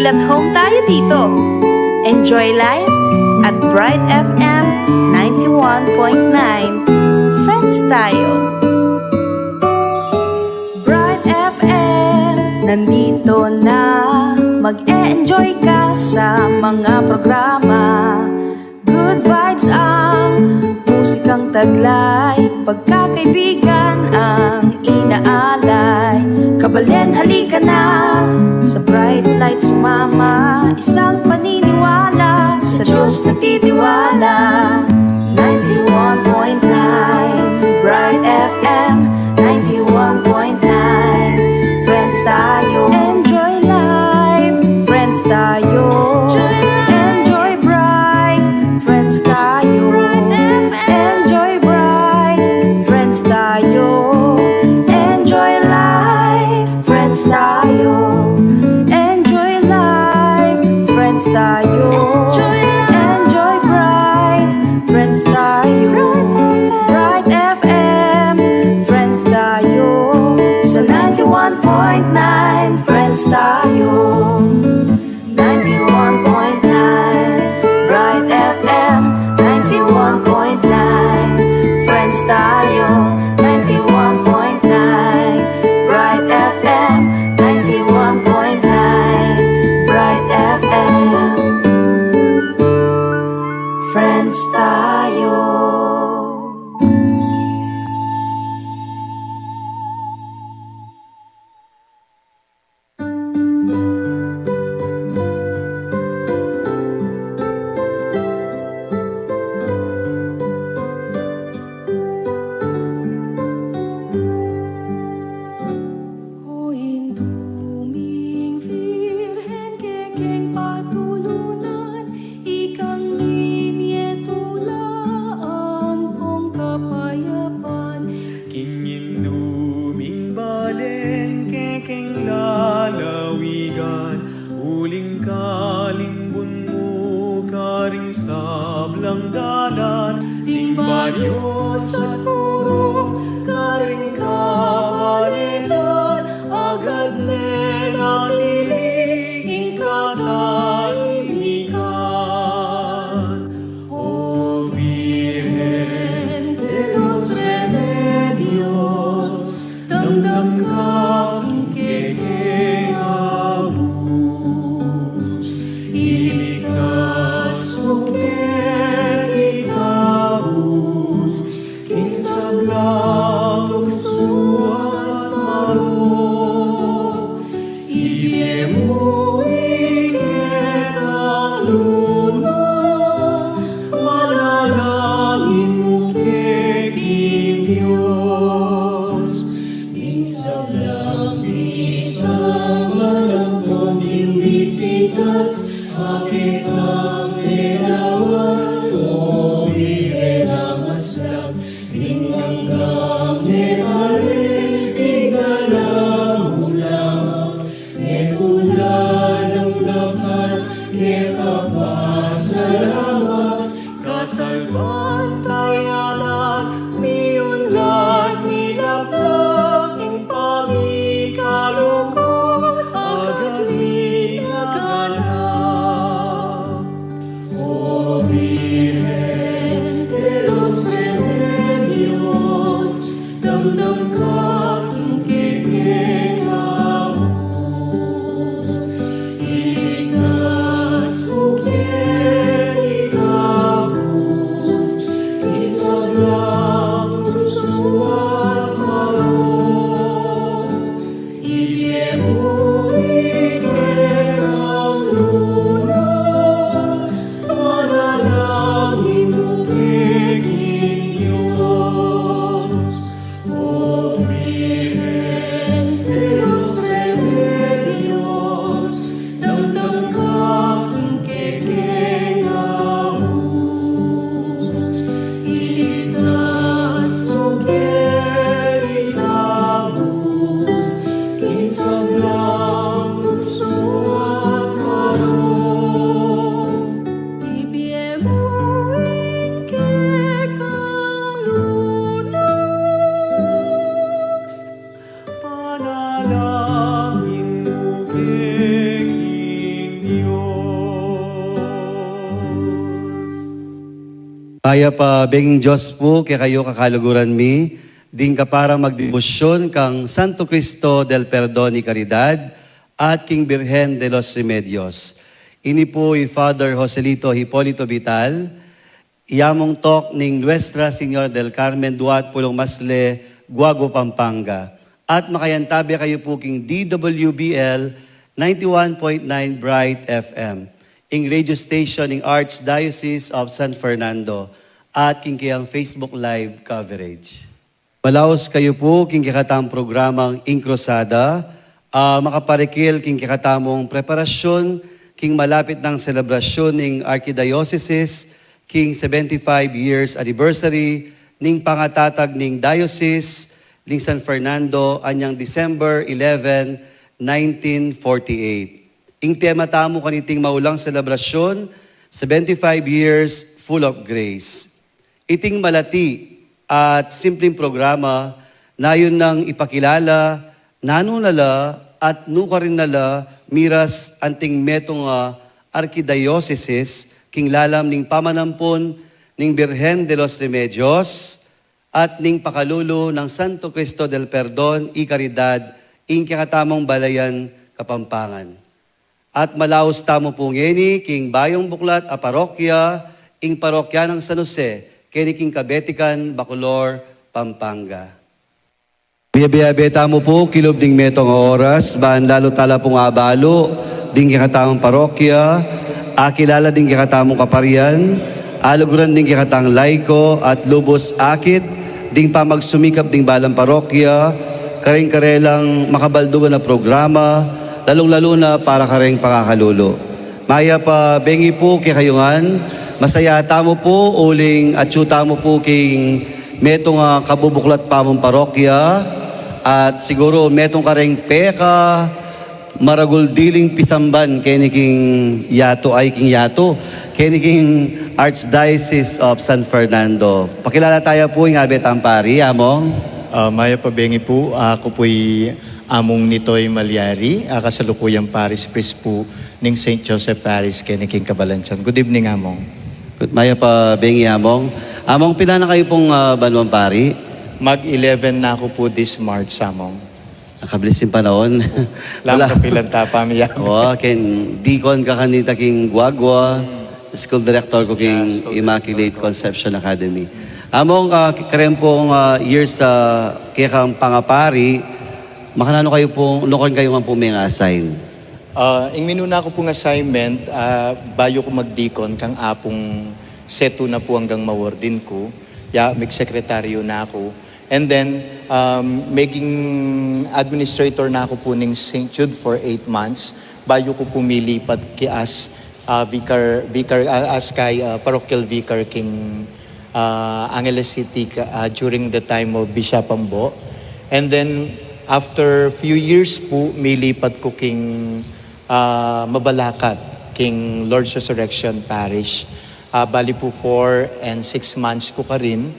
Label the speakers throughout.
Speaker 1: Feel at home tayo dito. Enjoy life at Bright FM 91.9. Friends tayo. Bright FM, nandito na. Mag-e-enjoy ka sa mga programa. Good vibes ang musikang taglay. Pagkakaibigan ang inaalay. Kabalin, halika na sa Bright Light sumama. Isang paniniwala sa Diyos nagtitiwala. 91.9 Bright FM 91.9. Friends tayo. Enjoy life. Friends tayo. Enjoy bright. Friends tayo. Enjoy bright. Friends tayo. Enjoy life. Friends tayo. Enjoy life. Friends tayo. Enjoy bright. Friends tayo. Bright FM. Friends tayo. Sa 91.9. Friends tayo. 91.9 Bright FM 91.9. Friends tayo. 91.9 Bright FM 91.9. Bright FM. Friends tayo.
Speaker 2: O induming Virhen, kekeng patulunan, ikang ninyetula, ampong kapayapan.
Speaker 3: Kinyinduming balen, kekeng lalawigan, uling kalimbun mo, karing sablang dalan,
Speaker 2: Timbanyo sa puro, karing kabalilan, agad menaliling katahimikan. O Virgen de los Remedios, damdam kang kekengabus, iligtas mo kekikabus, king sablang suat maru, ibie mo ikekalunas, manalangin mo keking Diyos. King sablang isang malangkong dimbisitas, akikang nirawan, o Virgen ang maslang, king hanggang nekaling, igalang ulang, nekulan ang lakan, kekapasalamat, kasalban tayanan, miunlad, milaplang, ing pamikalukot, agad minaganap.
Speaker 4: Maya pa benging Diyos po, kaya kayo kakaluguran mi, din ka para magdebosyon kang Santo Cristo del Perdón y Caridad at King Birhen de los Remedios. Ini po Father Joselito Hipolito Vital, iyamong tok ning Nuestra Señora del Carmen Duat Pulong Masle, Guago, Pampanga. At makayantabi kayo po king DWBL 91.9 Bright FM. Ing radio station ing Archdiocese of San Fernando at king kayang Facebook Live coverage. Malaos kayo po king kikatang programang Inkrosada, makaparikil king kikatamong preparasyon king malapit ng selebrasyon ning Archdiocese king 75 years anniversary ning pangatatag ning diocese ning San Fernando anyang December 11, 1948. Ing tema tamo kaniting maulang selebrasyon, 75 years full of grace. Iting malati at simpleng programa na yun nang ipakilala, nanunala at nuka rin nala miras anting metong archidioceses king lalam ning pamanampon ning Birhen de los Remedios at ning pakalulo ng Santo Cristo del Perdón y Caridad ing kakatamong balayan Kapampangan. At malaos tamo po ngeni, king Bayong Buklat a parokya, ing parokya ng San Jose, kini king Kabetikan, Bacolor, Pampanga. Biyabiyabe tamo po, kilob ding metong oras, baan lalo tala pong abalo, ding kikatamong parokya, akilala ding kikatamong kaparian, aluguran ding kikatang laiko, at lubos akit, ding pamagsumikap ding balang parokya, karing-karelang makabaldugan na programa, lalong-lalo na para kareng pakakalulo. Maya pa bengi po kay kayungan, masaya tamo po uling at tamo po king metong kabubuklat pa mong parokya at siguro metong kareng peka maragul diling pisamban kay ni king yato ay king yato kay ni king Archdiocese of San Fernando. Pakilala tayo po yung Abet Ampari, among.
Speaker 5: Maya pa bengi po, ako po'y among Nitoy Malyari, kasalukuyang Paris Priest po ning St. Joseph Paris Keniking Cabalanchon. Good evening, among.
Speaker 4: Maya pa bengi, among. Among, pila na kayo pong Banwang Pari?
Speaker 5: Mag-11 na ako po this March, among.
Speaker 4: Nakabilis yung panahon.
Speaker 5: Lang kapilan tapamiyang.
Speaker 4: Ken Deacon ka kanita king Guagua, School Director ko king Immaculate Conception Academy. Among karempong years sa kikang pangapari, makanano kayo pong, nukon kayo nga pong may assign?
Speaker 5: Ing minuna ko pong assignment, bayo ko magdikon, kang apong seto na po hanggang mawardin ko. Mag-sekretaryo na ako. And then, making administrator na ako po ng St. Jude for 8 months. Bayo ko pumilipat as parochial vicar king Angeles City during the time of Bishop Ambo. And then, after few years po, milipat ko king Mabalacat, king Lord's Resurrection Parish. Bali po 4 and 6 months ko ka rin.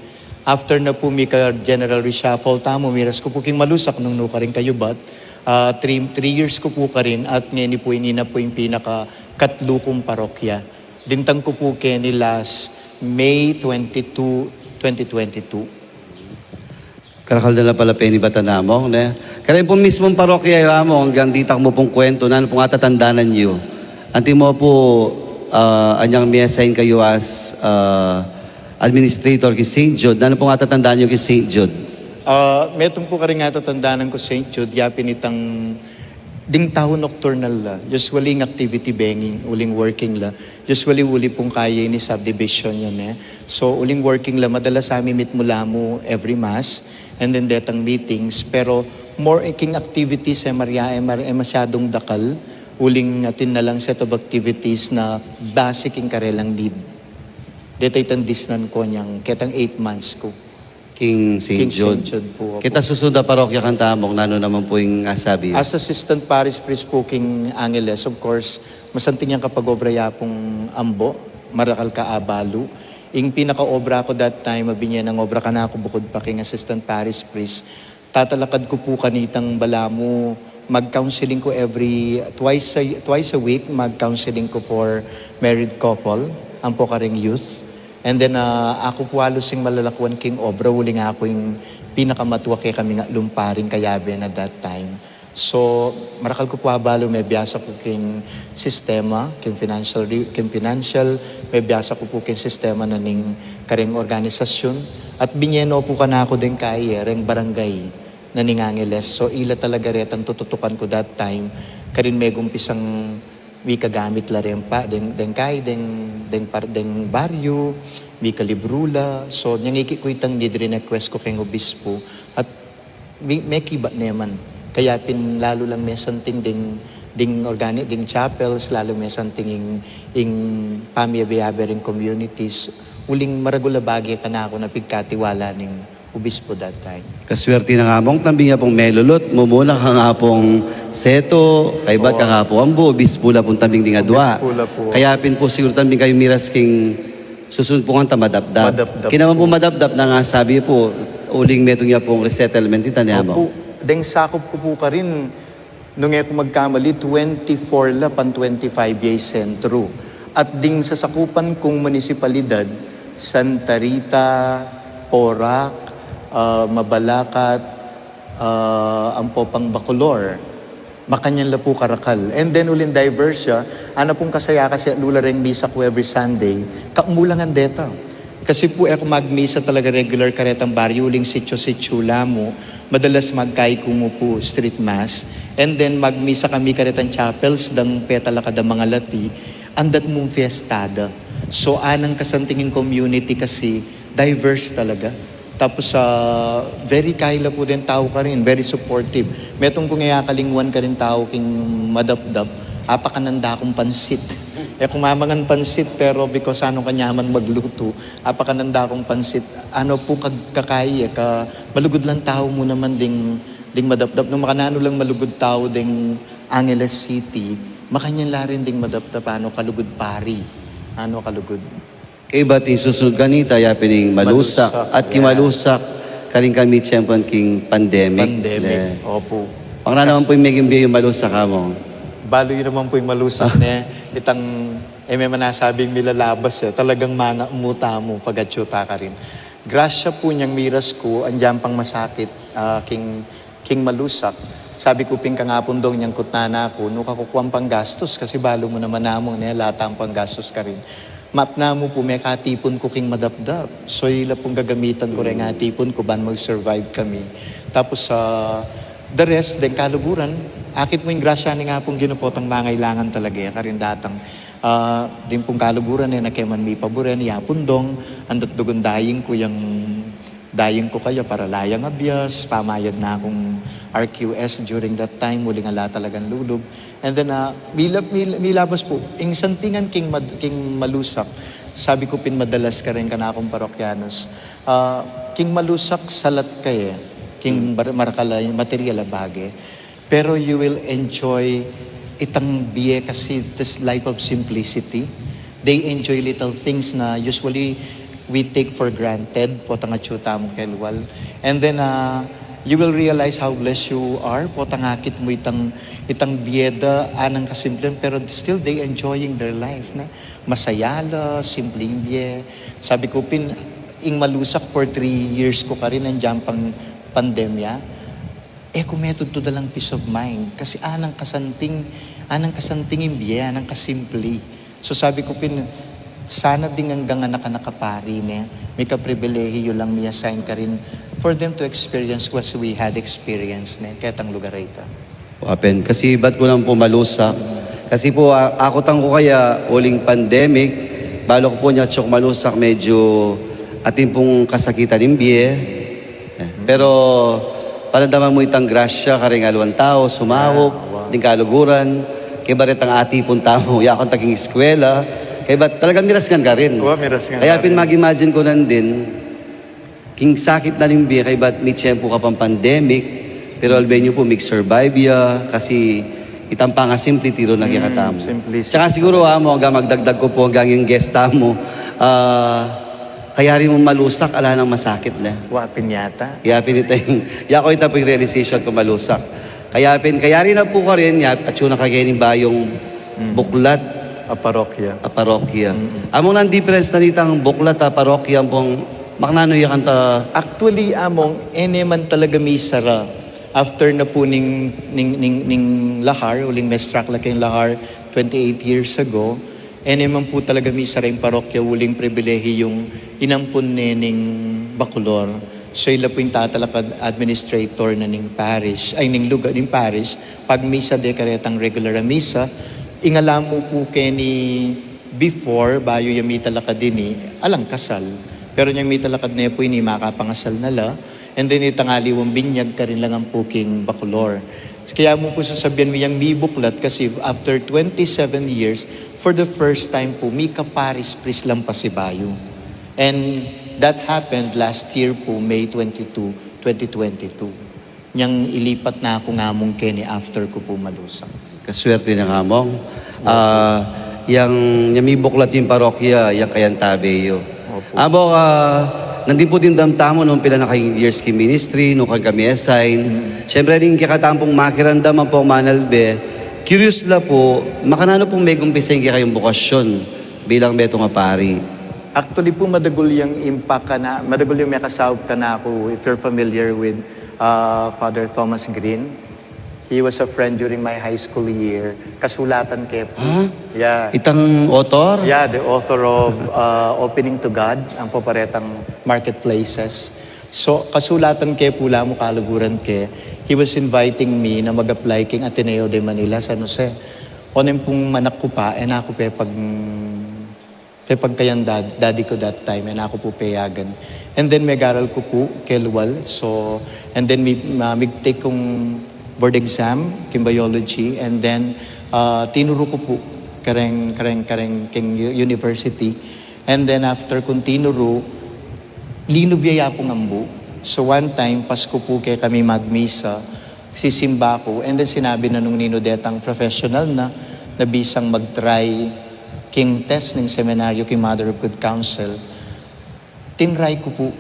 Speaker 5: After na po may general reshuffle, tamo, miras ko po king Malusak nung nuka rin kayo bat. 3 years ko po ka rin at ngayon po inina po yung pinaka-katlo kong parokya. Dintang ko po kini last May 22, 2022.
Speaker 4: Karakal na pala penny batanamong. Kaya po mismong parokya mo, hanggang ditak mo pong kwento na ano pong atatandanan niyo. Anti mo po, anyang may assign kayo as administrator kay St. Jude. Ano pong atatandaan niyo kay St. Jude?
Speaker 5: Metong po ka rin atatandaan ko St. Jude, yapin itang ding taho nocturnal la. Usually ng activity bengi, uling working la. Usually uli pong kaya ni subdivision yan . So uling working la, madalas sa amin meet mula mo every mass. And then detang meetings, pero more iking activities Maria masyadong dakal, uling natin na lang set of activities na basic ing karelang need. Detay tan disnan ko niyang ketang 8 months ko.
Speaker 4: King St. Jude.
Speaker 5: Po.
Speaker 4: Kita susunda parokya kang tamong, nano naman po yung asabi.
Speaker 5: As assistant parish priest po King Angeles, of course, masanting yang kapag obraya pong Ambo, Marakal ka Abalu. Ing pinaka-obra ko that time, mabinyan ng obra ka na ako bukod pa king assistant parish priest. Tatalakad ko po kanitang Balamo, mag-counseling ko twice a week, mag-counseling ko for married couple, ang po karing youth. And then ako po halos yung malalakuan king obra, uli nga ako yung pinakamatuwa kay kami nga lumparing kayaben at that time. So, marakal ko po habalo, may biyasa ko king sistema, king financial, may biyasa ko po king sistema na ning karing organisasyon. At binyeno po ka na ako din kay reng barangay na ning Angeles. So, ila talaga retang tututukan ko that time. Karin may gumpisang wika gamit la rin pa, den baryo, wika librula. So, nang ikikuitang need request ko kay obispo. At may kiba naman. Kaya lalo lang may something ding organic, ding chapels, lalo may something in pamiyabiyabering communities. Uling maragula bagay ka na ako na pigkatiwala ning obispo that time.
Speaker 4: Kaswerte na nga mong tambi nga pong melulot, mumula ka nga pong seto, kaibat ka nga po ambo, bispula pong tambing di nga dua.
Speaker 5: Bispula po.
Speaker 4: Kaya pin po siguro tambing kayo miras king susunod po nga tamadapdap.
Speaker 5: Madapdap
Speaker 4: Kinaman po madapdap na nga sabi po, uling metong niya pong resettlement ita niya mo.
Speaker 5: Opo, deng sakop ko po ka rin, nung ako magkamali, 24 la pan 25 years sentro. At ding sa sakupan kong munisipalidad, Santa Rita, Porac, Mabalacat, Ampopang Bacolor, Makanyan la po Karakal. And then ulin diverse siya, ana pong kasaya kasi lula ring misa ko every Sunday, kaumulangan deta. Kasi po ako magmisa talaga regular karetang baryo, uling sityo-sityo lamo, madalas magkay mo po street mass, and then magmisa kami karetang chapels, dang petala kada mga lati, andat mong fiestada. So anang kasantingin community kasi diverse talaga. Tapos very kaila po din tao ka rin, very supportive. Metong kung kalingwan ka rin tao king madapdap, apakananda akong pansit. Kumamangan pansit pero because ano kanyaman magluto, apakananda akong pansit. Ano po kakaya ka, malugod lang tao mo naman ding madapdap. Nung makanano lang malugod tao ding Angeles City, makanyan la rin ding madapdap, ano kalugod pari. Ano kalugod.
Speaker 4: Kay ba't isusunod ganita, yapining malusak. At kimalusak, kaling kami tiyempan king pandemic.
Speaker 5: Pandemic, opo.
Speaker 4: Ang naman po yung megimbi yung malusak ka mo.
Speaker 5: Balo yun naman po yung malusak na itang, may manasabing milalabas talagang mana umuta mo, pag-atsyuta ka rin. Grasya po niyang miras ko, andyan pang masakit, king malusak. Sabi ko ping kangapon dong niyang kutnana ko, no kakukuha pang gastos, kasi balo mo naman namong lata ang pang gastos ka rin. Map na mo po, may katipon ko king madapdap. So, ila pong gagamitan ko rin atipon ko, ban mag-survive kami. Tapos, the rest, den kaluguran, akit mo yung grasya ni nga pong ginupotang mangailangan talaga. Karin datang, din pong kaluguran, nakeman may paboren, yapundong, andat dugon daying ko kaya para layang abyas, pamayag na akong RQS during that time, muli nga la talagang lulub. And then, milabas po, ing santingan king malusak, sabi ko madalas ka rin ka na akong parokyanos, king malusak salat kaye, king marakala material bagay, pero you will enjoy itang biye kasi this life of simplicity. They enjoy little things na usually we take for granted, po tangatsyuta mo kelwal. And then, you will realize how blessed you are, po tangakit mo itang biyeda, anang kasimplihan, pero still they enjoying their life. Na? Masayala, simpleng biye. Sabi ko, ing malusak for 3 years ko ka rin, nandiyan pang pandemya, kumetod to dalang peace of mind. Kasi anang kasanting yung biye, anang kasimple. So sabi ko, sana ding hanggang nakapari niya, may kapribilehiyo lang may assign ka rin for them to experience what we had experienced na ketang lugar ito.
Speaker 4: Apen, kasi ba't ko lang po malusak? Kasi po, ako tang ko kaya uling pandemic, balo ko po niya tsok malusak, medyo atin pong kasakitan ng biye. Pero, palandaman mo itang grasya, karing aluan tao, sumahok, ding kaluguran, kaya barit ang ati pong tao, yakon taging eskwela, kaya ba't talagang miraskan ka rin. Kaya mag-imagine ko nandin, king sakit na rin biya, kaya ba't may tiyempo ka pang pandemic, pero albenyo po, survive ya, kasi itang pa nga simple tiro na kikatamo. Tsaka siguro mo, hanggang magdagdag ko po hanggang yung guest mo, kaya rin mo malusak, ala nang masakit na.
Speaker 5: Wapin yata.
Speaker 4: Yapin yako ita po yung realization ko malusak. Kaya rin na po ka rin, at yun nakagainin ba yung buklat,
Speaker 5: parokya.
Speaker 4: A parokya. Among nang difference na nitang buklat a parokya pong maknano yakan ta
Speaker 5: Actually, among, man talaga may sara. After na po ning lahar, uling mestrak la kayong lahar 28 years ago, man po talaga may sara yung parokya, uling pribilehi yung inampun ning Bacolor. So ila po yung tatalakad administrator na ning parish, ay ning lugar ning parish, pag misa dekaretang regular a misa, ingala mo po ni before, bayo yung may talakad din alang kasal. Pero yung may talakad na po ini makapangasal na la, and then itangaliwang binyag ka rin lang ang puking Bacolor. Kaya mo po sasabihan mo yung may buklat kasi after 27 years, for the first time po, may kaparis priest lang pa si Bayo. And that happened last year po, May 22, 2022. Niyang ilipat na ako ngamong Kenny after ko po malusang.
Speaker 4: kaswerte ng among. Yang may buklat yung parokya, yung Cayantabeyo.
Speaker 5: Opo.
Speaker 4: Abo, nandun po din damtamo nung pila na kayong years ki ministry, nung kami assign. Siyempre din kakatampong makirandam ang po manalbe. Curious la po, makanano pong may gumpisay kayong bukasyon bilang beto nga pari.
Speaker 5: Actually po, madagol yung impact ka na, madagol yung may kasawag ka na ako, if you're familiar with Father Thomas Green. He was a friend during my high school year. Kasulatan kay po.
Speaker 4: Ha?
Speaker 5: Yeah.
Speaker 4: Itang author?
Speaker 5: Yeah, the author of Opening to God, ang paparetang Marketplaces. So, kasulatan kay pula mo kalaguran kay, he was inviting me na mag-apply king Ateneo de Manila, San Jose. Onem pong manak ko pa, ako pagkayan daddy ko that time, ako po payagan. And then may garal ko po, Kelwal. So, and then may take kong board exam, king biology, and then tinuro ko po, kareng king university. And then after kong tinuro, linubiyaya po ngambu. So one time, Pasko po kaya kami magmisa, sisimba ko, and then sinabi na nung ninodetang professional na bisang mag-try king test ng seminaryo kay Mother of Good Counsel, tinry ko po.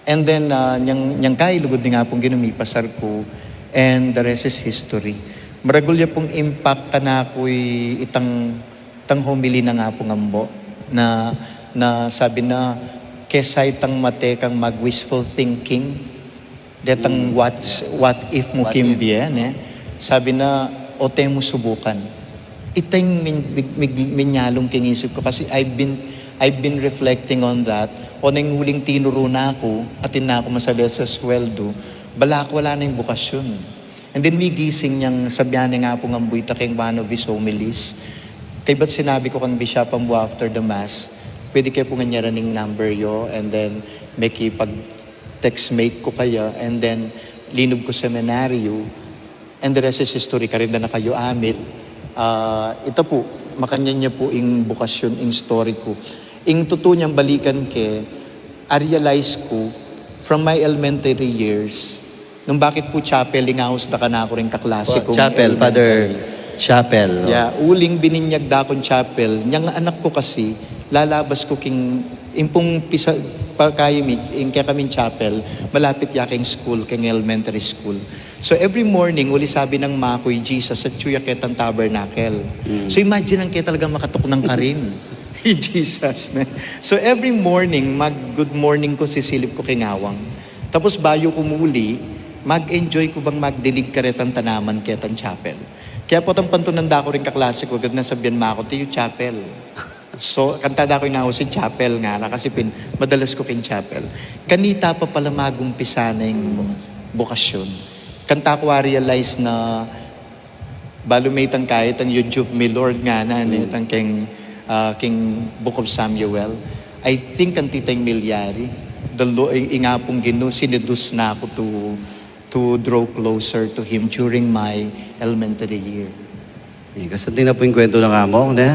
Speaker 5: And then, niyang kailugod ni nga pong ginumipasar ko, and the rest is history. Maragulya pong impact ka na ako'y itang homily na nga pong ambo, na sabi na, kesa itang mate kang mag-wishful thinking, detang what if mo kim bien, sabi na, ote mo subukan. Itang minyalong kingisip ko kasi I've been reflecting on that. O nang huling tinuro na ako, atin na ako masali sa sweldo, wala na yung bukasyon. And then may gising niyang sabihan nga po ng buita kayong one of his homilies. Kaya ba't sinabi ko kang Bishop Ambo after the Mass, pwede kayo po nga running number yo, and then may kipag-textmate ko kaya, and then linog ko seminaryo, and the rest is history, karin na kayo amit. Ito po, makanya niya po ing bukasyon, ing story ko. Ing totoo niyang balikan I realize ko, from my elementary years, nung bakit po chapel, ingahos na ka na ako rin kaklase ko.
Speaker 4: Chapel, Father Chapel.
Speaker 5: Yeah, uling bininyag da akong chapel. Niyang anak ko kasi, lalabas ko impong pisa, kaya kaming chapel, malapit yaking school, king elementary school. So every morning, uli sabi ng makoy, Jesus, at Chuyaketang Tabernacle. So imagine ang kaya talaga makatok ng karin. Jesus. So every morning, good morning ko, sisilip ko kingawang. Tapos bayo ko muli, mag-enjoy ko bang magdilig karetang tanaman ketang chapel. Kaya po itong pantunanda ko rin kaklase ko, gad nasabihan ma ako, tiyo chapel. So, kantada ko yung si chapel nga na kasi madalas ko kin chapel. Kanita pa pala magumpisa na yung bukasyon. Kanta ko realize na balumitang kahit ang YouTube mi Lord nga na itang king Book of Samuel. I think ang titang milyari. Ingapong gino, sinidus na ako to draw closer to Him during my elementary year.
Speaker 4: Kasantin na po yung kwento ng among, ne?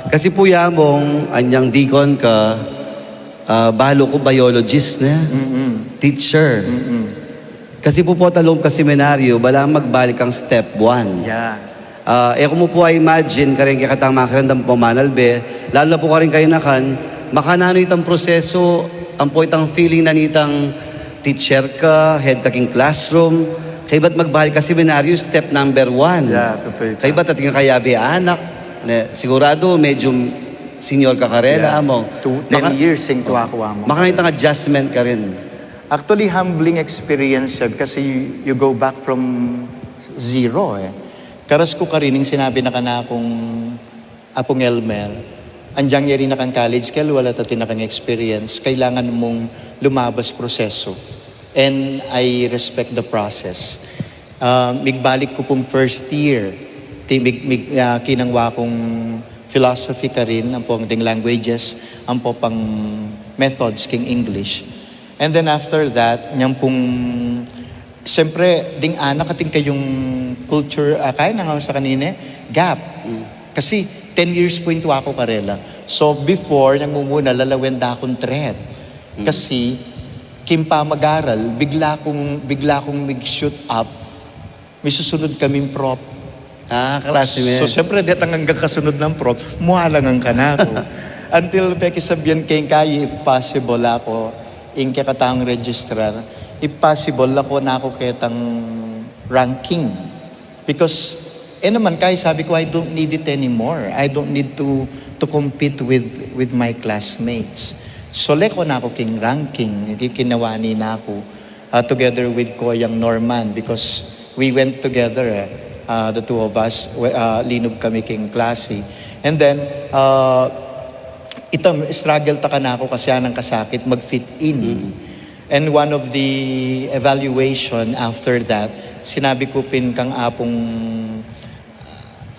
Speaker 4: Kasi po yamong, anyang deacon ka, balo ko biologist, ne? Teacher. Kasi po talong ka seminaryo, bala magbalik ang step 1.
Speaker 5: Yeah.
Speaker 4: Kung mo po ay imagine, karing kakatang makarandang pamanalbe, lalo na po karing kayo nakan, makanano itang proseso, ang po itang feeling na nitang teacher ka, head ka king classroom, kaya ba't magbalik ka seminaryo, step number 1.
Speaker 5: Yeah, totoo.
Speaker 4: Kaya ba't ating kayabi anak, Sigurado, medyo senior ka karela, amo.
Speaker 5: 10 years yung tuwa-kuwa mo.
Speaker 4: Makanita nga adjustment ka rin.
Speaker 5: Actually, humbling experience siya kasi you go back from zero eh. Karas ko ka rin yung sinabi na ka na akong Apong Elmer, andyang yari na kang college, kaya wala tati na kang experience, kailangan mong lumabas proseso. And I respect the process. Migbalik ko pong first year, kinangwa kong philosophy ka rin, ang pong ding languages, ang po pang methods king English. And then after that, niyang pong, siyempre, ding anak ating kayong culture, kaya na nga sa kanina, gap. Kasi 10 years po yung ako karela. So before, nang mumuna, lalawenda akong thread. Kasi, kimpa mag-aral, bigla kong mag-shoot up, may susunod kaming prop.
Speaker 4: Klase mo yan.
Speaker 5: So, siyempre, dito hanggang kasunod ng prop, muhalangan ka na ako. Until, peki sabihan kayong kaya, if possible ako, in kakatang registrar, if possible ako na ako ketang ranking. Because, naman, kaya sabi ko, I don't need it anymore. I don't need to compete with my classmates. So, leko na ako king ranking. Hindi kinawani na ako together with Koyang Norman because we went together, the two of us, linog kami king klase. And then, struggle ta ka na ako kasi anang kasakit mag-fit in. And one of the evaluation after that, sinabi ko pin kang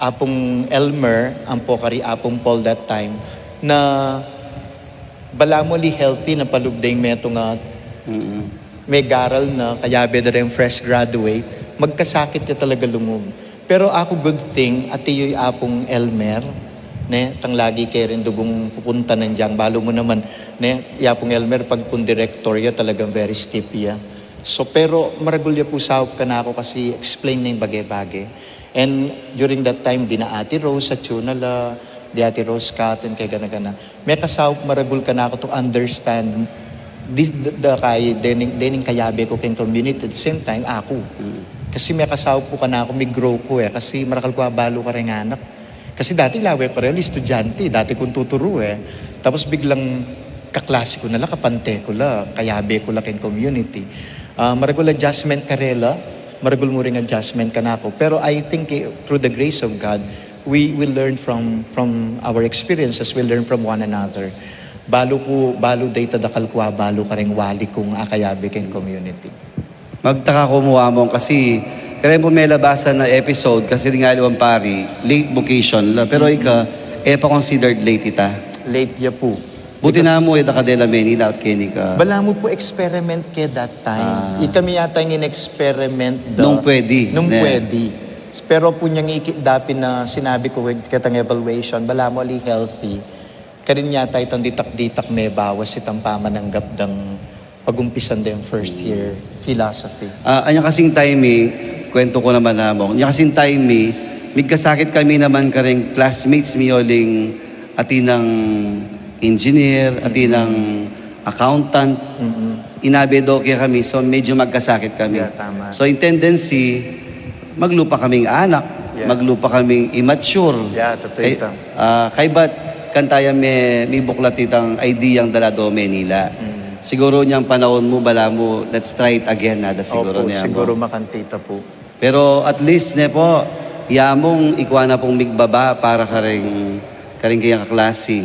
Speaker 5: Apong Elmer, ang pokari Apong Paul that time, na balamoli healthy na palugding meto nga may garal na kaya beda rin fresh graduate, magkasakit ka talaga lumog. Pero ako good thing, ati yo'y Apong Elmer, ne, tang lagi kay rin dugong pupunta nandiyan. Balo mo naman, ne, Apong Elmer, pag pun director ya, talagang very stiff ya. So, pero maragulya po sahop ka na ako kasi explain na yung bagay-bagay. And during that time, di na Ate Rose at Chunala, di Ate Rose Cotton, kay gana-gana. May kasahop maragul ka na ako to understand dening kayabe ko kayong community at the same time, ako. Kasi may kasahop po ka na ako, may grow ko eh. Kasi marakal ko balo ka rin anak. Kasi dati lawe ko rin, estudyante, dati kong tuturo eh. Tapos biglang kaklase ko na kapante ko kayabe ko kayong community. Maragul adjustment karela, maragul mo rin adjustment ka na ako. Pero I think through the grace of God, we will learn from our experiences, we learn from one another. Balo data dakal ko, balo ka rin wali kung akayabe kayong community.
Speaker 4: Magtaka ko mo kasi kaya po may labasan na episode kasi nga liwang pari, late vocation la. Pero pa considered late ita.
Speaker 5: Late ya po.
Speaker 4: Buti na mo ita kadela Manila at kini ka.
Speaker 5: Bala mo po experiment ke that time. Kami yata yung in-experiment
Speaker 4: Nung pwede.
Speaker 5: Pwede. Pero po niyang ikidapin na sinabi ko kitang evaluation, bala mo ali healthy. Karin yata itang ditak-ditak may bawas itang pamananggap ng pag-umpisan din first year philosophy.
Speaker 4: Anya kasing timing, kwento ko naman namong. Anya kasing timing, migkasakit kami naman karing classmates mi yoling atinang engineer, atinang accountant. Inabedo kaya kami, so medyo magkasakit kami.
Speaker 5: Yeah, tama.
Speaker 4: So in tendency, maglupa kaming anak, maglupa kaming immature.
Speaker 5: Yeah, totoo ito.
Speaker 4: Kay ba't kantaya may buklat itang ideyang dalado Manila. Siguro niyang panahon mo, bala mo, let's try it again, nada siguro
Speaker 5: Opo,
Speaker 4: niya
Speaker 5: siguro
Speaker 4: mo.
Speaker 5: makantita po.
Speaker 4: Pero at least, ne po, yamong ikuha na pong migbaba para karing kayang kaklase.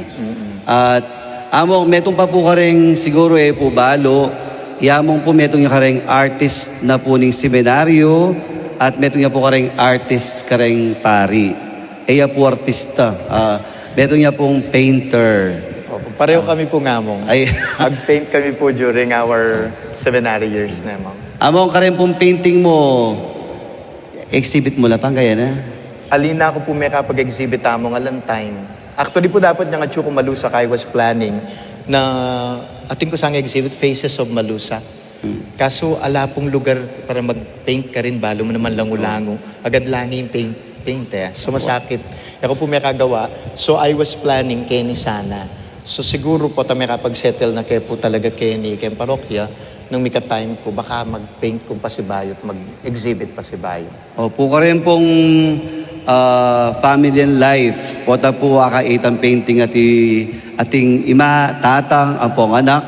Speaker 4: At among metong pa po karing siguro po balo, yamong po metong yung karing artist na po ning seminaryo at metong yung po karing artist karing pari. Eya po artista. Metong yung pong painter.
Speaker 5: Opo, pareho kami po ngamong.
Speaker 4: Ay,
Speaker 5: Nag-paint kami po during our seminary years na ma'am.
Speaker 4: among karing pong painting mo, exhibit mo lapang kaya na?
Speaker 5: Alina ko po may kapag-exhibit among alang time. Actually po dapat nga Chuko Malusa I was planning na ating ko sang exhibit Faces of Malusa. Kaso ala pong lugar para mag-paint ka rin, balo mo naman lango-lango. Agad langi yung paint eh. So masakit. Ako po may kagawa. So I was planning Kenny sana. So siguro po may kapag-settle na kayo po talaga Kenny, kayong parokya, nung mika time ko, baka mag-paint kong pasibayo at mag-exhibit pasibayo.
Speaker 4: Opo ka rin pong family and life. Pota po aka itang painting ating ima, tatang, ang pong anak.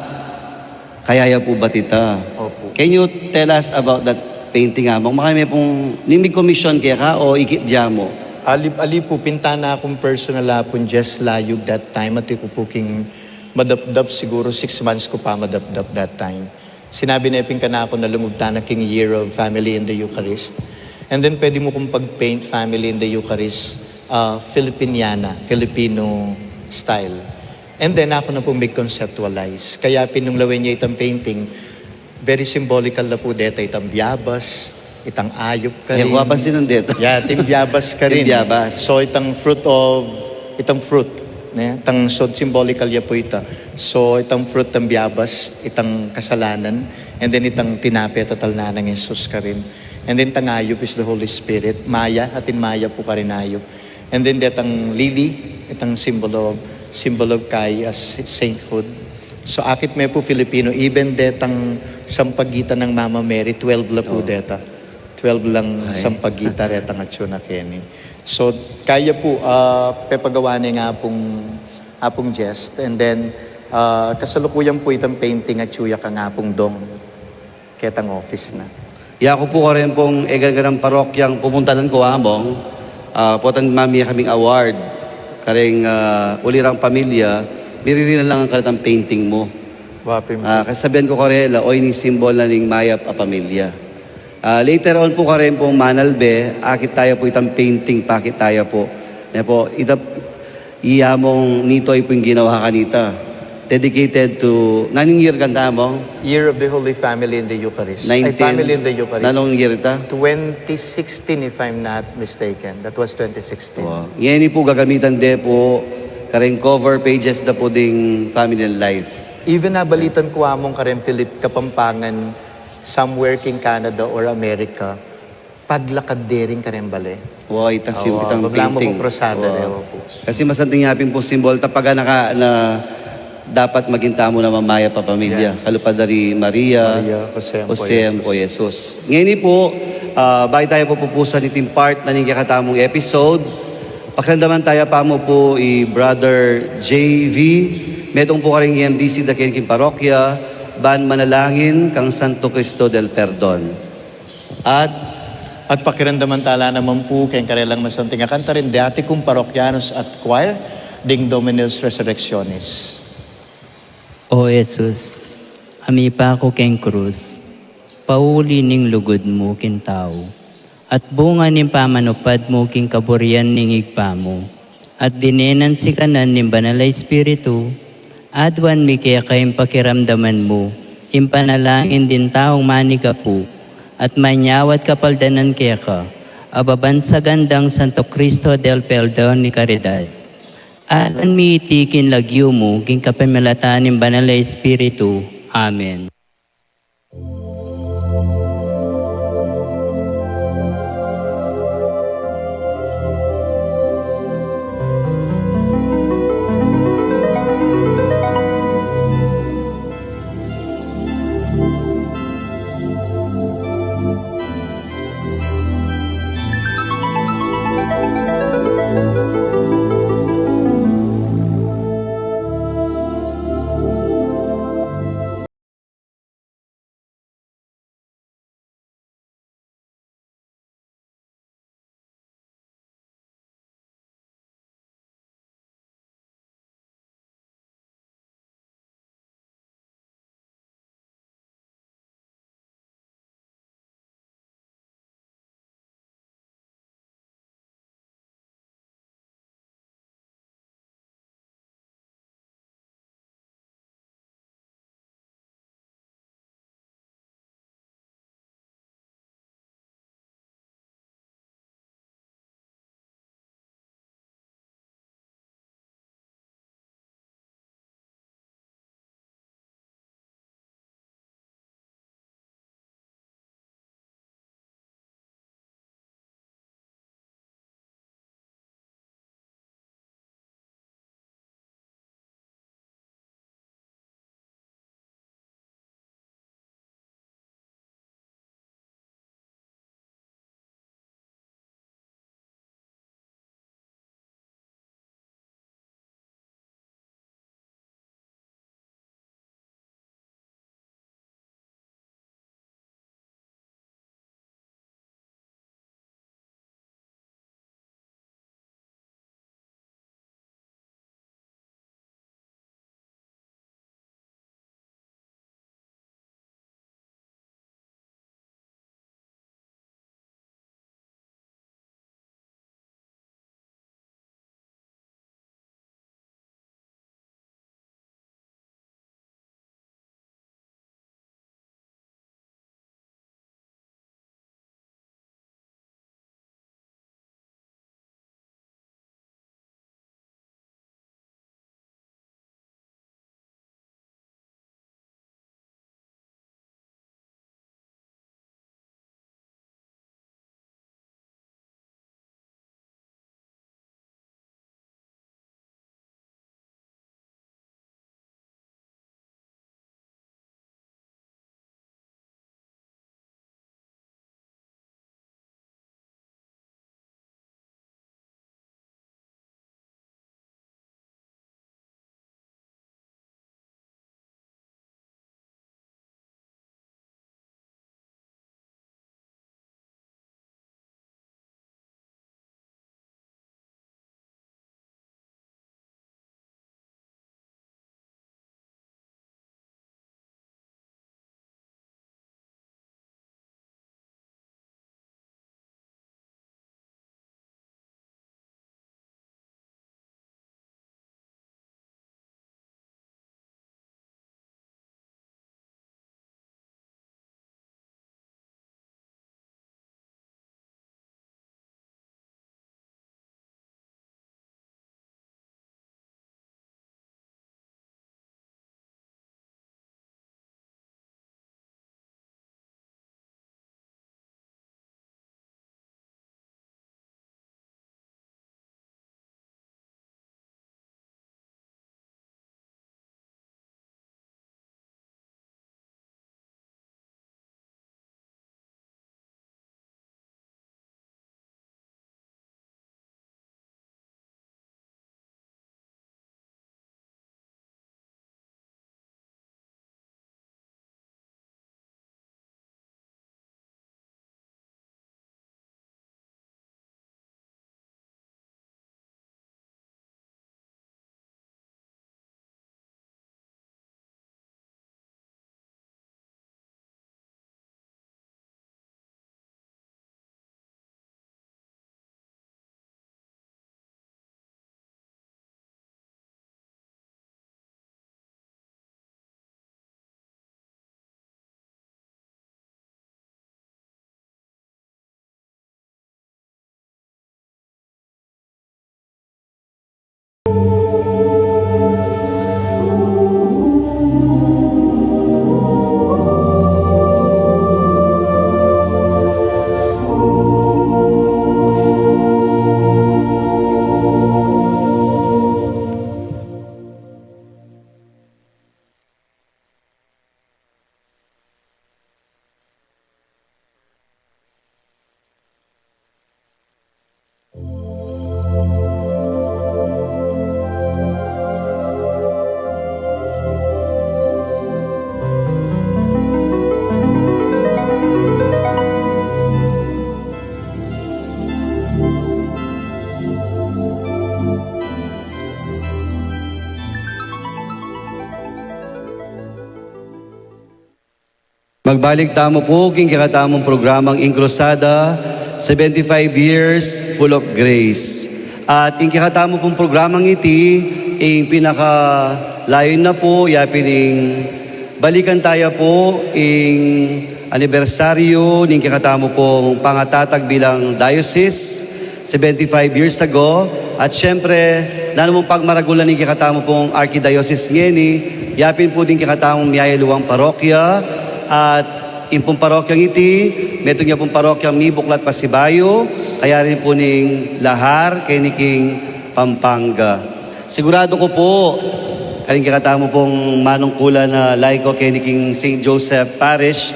Speaker 4: Kayaya po ba tita?
Speaker 5: Opo.
Speaker 4: Can you tell us about that painting among? Makami pong nimig commission kaya ka o ikit dya mo?
Speaker 5: Ali po, pintana akong personal apon just layog that time. At ko po king madapdap siguro 6 months ko pa madapdap that time. Sinabi na ipin ka na ako na lumugta na king year of family in the Eucharist. And then pwede mo kong pag-paint family in the Eucharist, Filipino style. And then ako na pong conceptualize. Kaya pinunglawin niya itang painting, very symbolical na po deta itang biyabas, itang ayop ka rin.
Speaker 4: Kaya pa sinundet.
Speaker 5: Yeah, timbiyabas ka rin.
Speaker 4: Timbiyabas.
Speaker 5: So itang fruit. Ne? Itang so symbolical ya po ita. So itang fruit ng biyabas, itang kasalanan, and then itang tinapi at atalna ng Jesus ka rin. And then itang ayop is the Holy Spirit. Maya, atin maya po ka rin ayop. And then itang lily, itang symbol of kay as sainthood. So akit may po Filipino, even detang sampagitan ng Mama Mary, 12 la po deta. 12 lang sampagita retang atsyon na Kenny. So kaya po, pepagawa niya nga apong jest. And then, kasalukuyan po itang painting at tsuya ka nga pong dong ketang office na.
Speaker 4: Ako po ka rin pong egan-ganang parokyang pumuntanan ko among. Potang mami kaming award. Karing ulirang pamilya, niririnan lang ang karatang painting mo.
Speaker 5: Wapim.
Speaker 4: Kasabihan ko karela, oy ni simbol na ning mayap a pamilya. Later on po ka rin pong manalbe, akit tayo po itang painting, pakit tayo po. Na po, iyamong nito ay po yung ginawa kanita. Dedicated to, naning year kanta mo?
Speaker 5: Year of the Holy Family in the Eucharist.
Speaker 4: 19.
Speaker 5: Ay, Family in the Eucharist.
Speaker 4: Nanong year ita?
Speaker 5: 2016 if I'm not mistaken. That was 2016.
Speaker 4: Wow. Ngayon po gagamitan de po, karing cover pages na po ding Family and Life.
Speaker 5: Even nabalitan ko among Karen Philip Kapampangan, somewhere in Canada or America, paglakad dering Karen Bale.
Speaker 4: Wow, itasim itang
Speaker 5: Mablamo
Speaker 4: painting.
Speaker 5: po krosada
Speaker 4: Wow.
Speaker 5: po.
Speaker 4: Kasi masanting yapin po simbol, tapaga na dapat maging tamo na mamaya pa pamilya.
Speaker 5: Yeah.
Speaker 4: Kalupadari Maria,
Speaker 5: Jose
Speaker 4: po Jesus. Ngayon po, bago tayo po pupusan iting part na niyang katamong episode, pakiramdaman tayo pa mo po Brother JV, metong po karing EMDC da Kenkin Parokya, ban manalangin kang Santo Cristo del Perdon.
Speaker 5: At pakiramdaman tala naman po kayong karelang masanting kanta rin dati kong parokyanos at choir, ding Dominus Resurrectionis.
Speaker 6: O Jesus, ami pa ako keng krus, pauli ning lugod mo kin tao, at bunga ning pamanupad mo king kaburian ning igpa mo, at dinenan si kanan ning banalay espiritu, adwan mi kaya kayong pakiramdaman mo, impanalangin din taong maniga po, at manyawat kapaldanan kaya ka, ababan sa gandang Santo Cristo del Perdon ni Caridad. Alan mi itikin lagyo mo, king kapamilatan ng banalay espiritu. Amen.
Speaker 4: Magbalik tamo po king kakatamong programang Inkrusada, 75 years full of grace. At ing kikatamo pong programang iti, ing pinaka layon na po, yapining balikan tayo po ing anibersaryo ning kikatamo pong pangatatag bilang diocese 75 years ago. At syempre, nanumong pagmaragulan ning kikatamo pong Archdiocese ngeni, yapin po din kikatamong miyayaluwang parokya. At impong parokyang iti, meto niya pong parokyang Mibuklat Pasibayo, kaya rin po ning Lahar, kay niking Pampanga. Sigurado ko po, kaling kikatamo pong manungkulan na laiko kay niking St. Joseph Parish,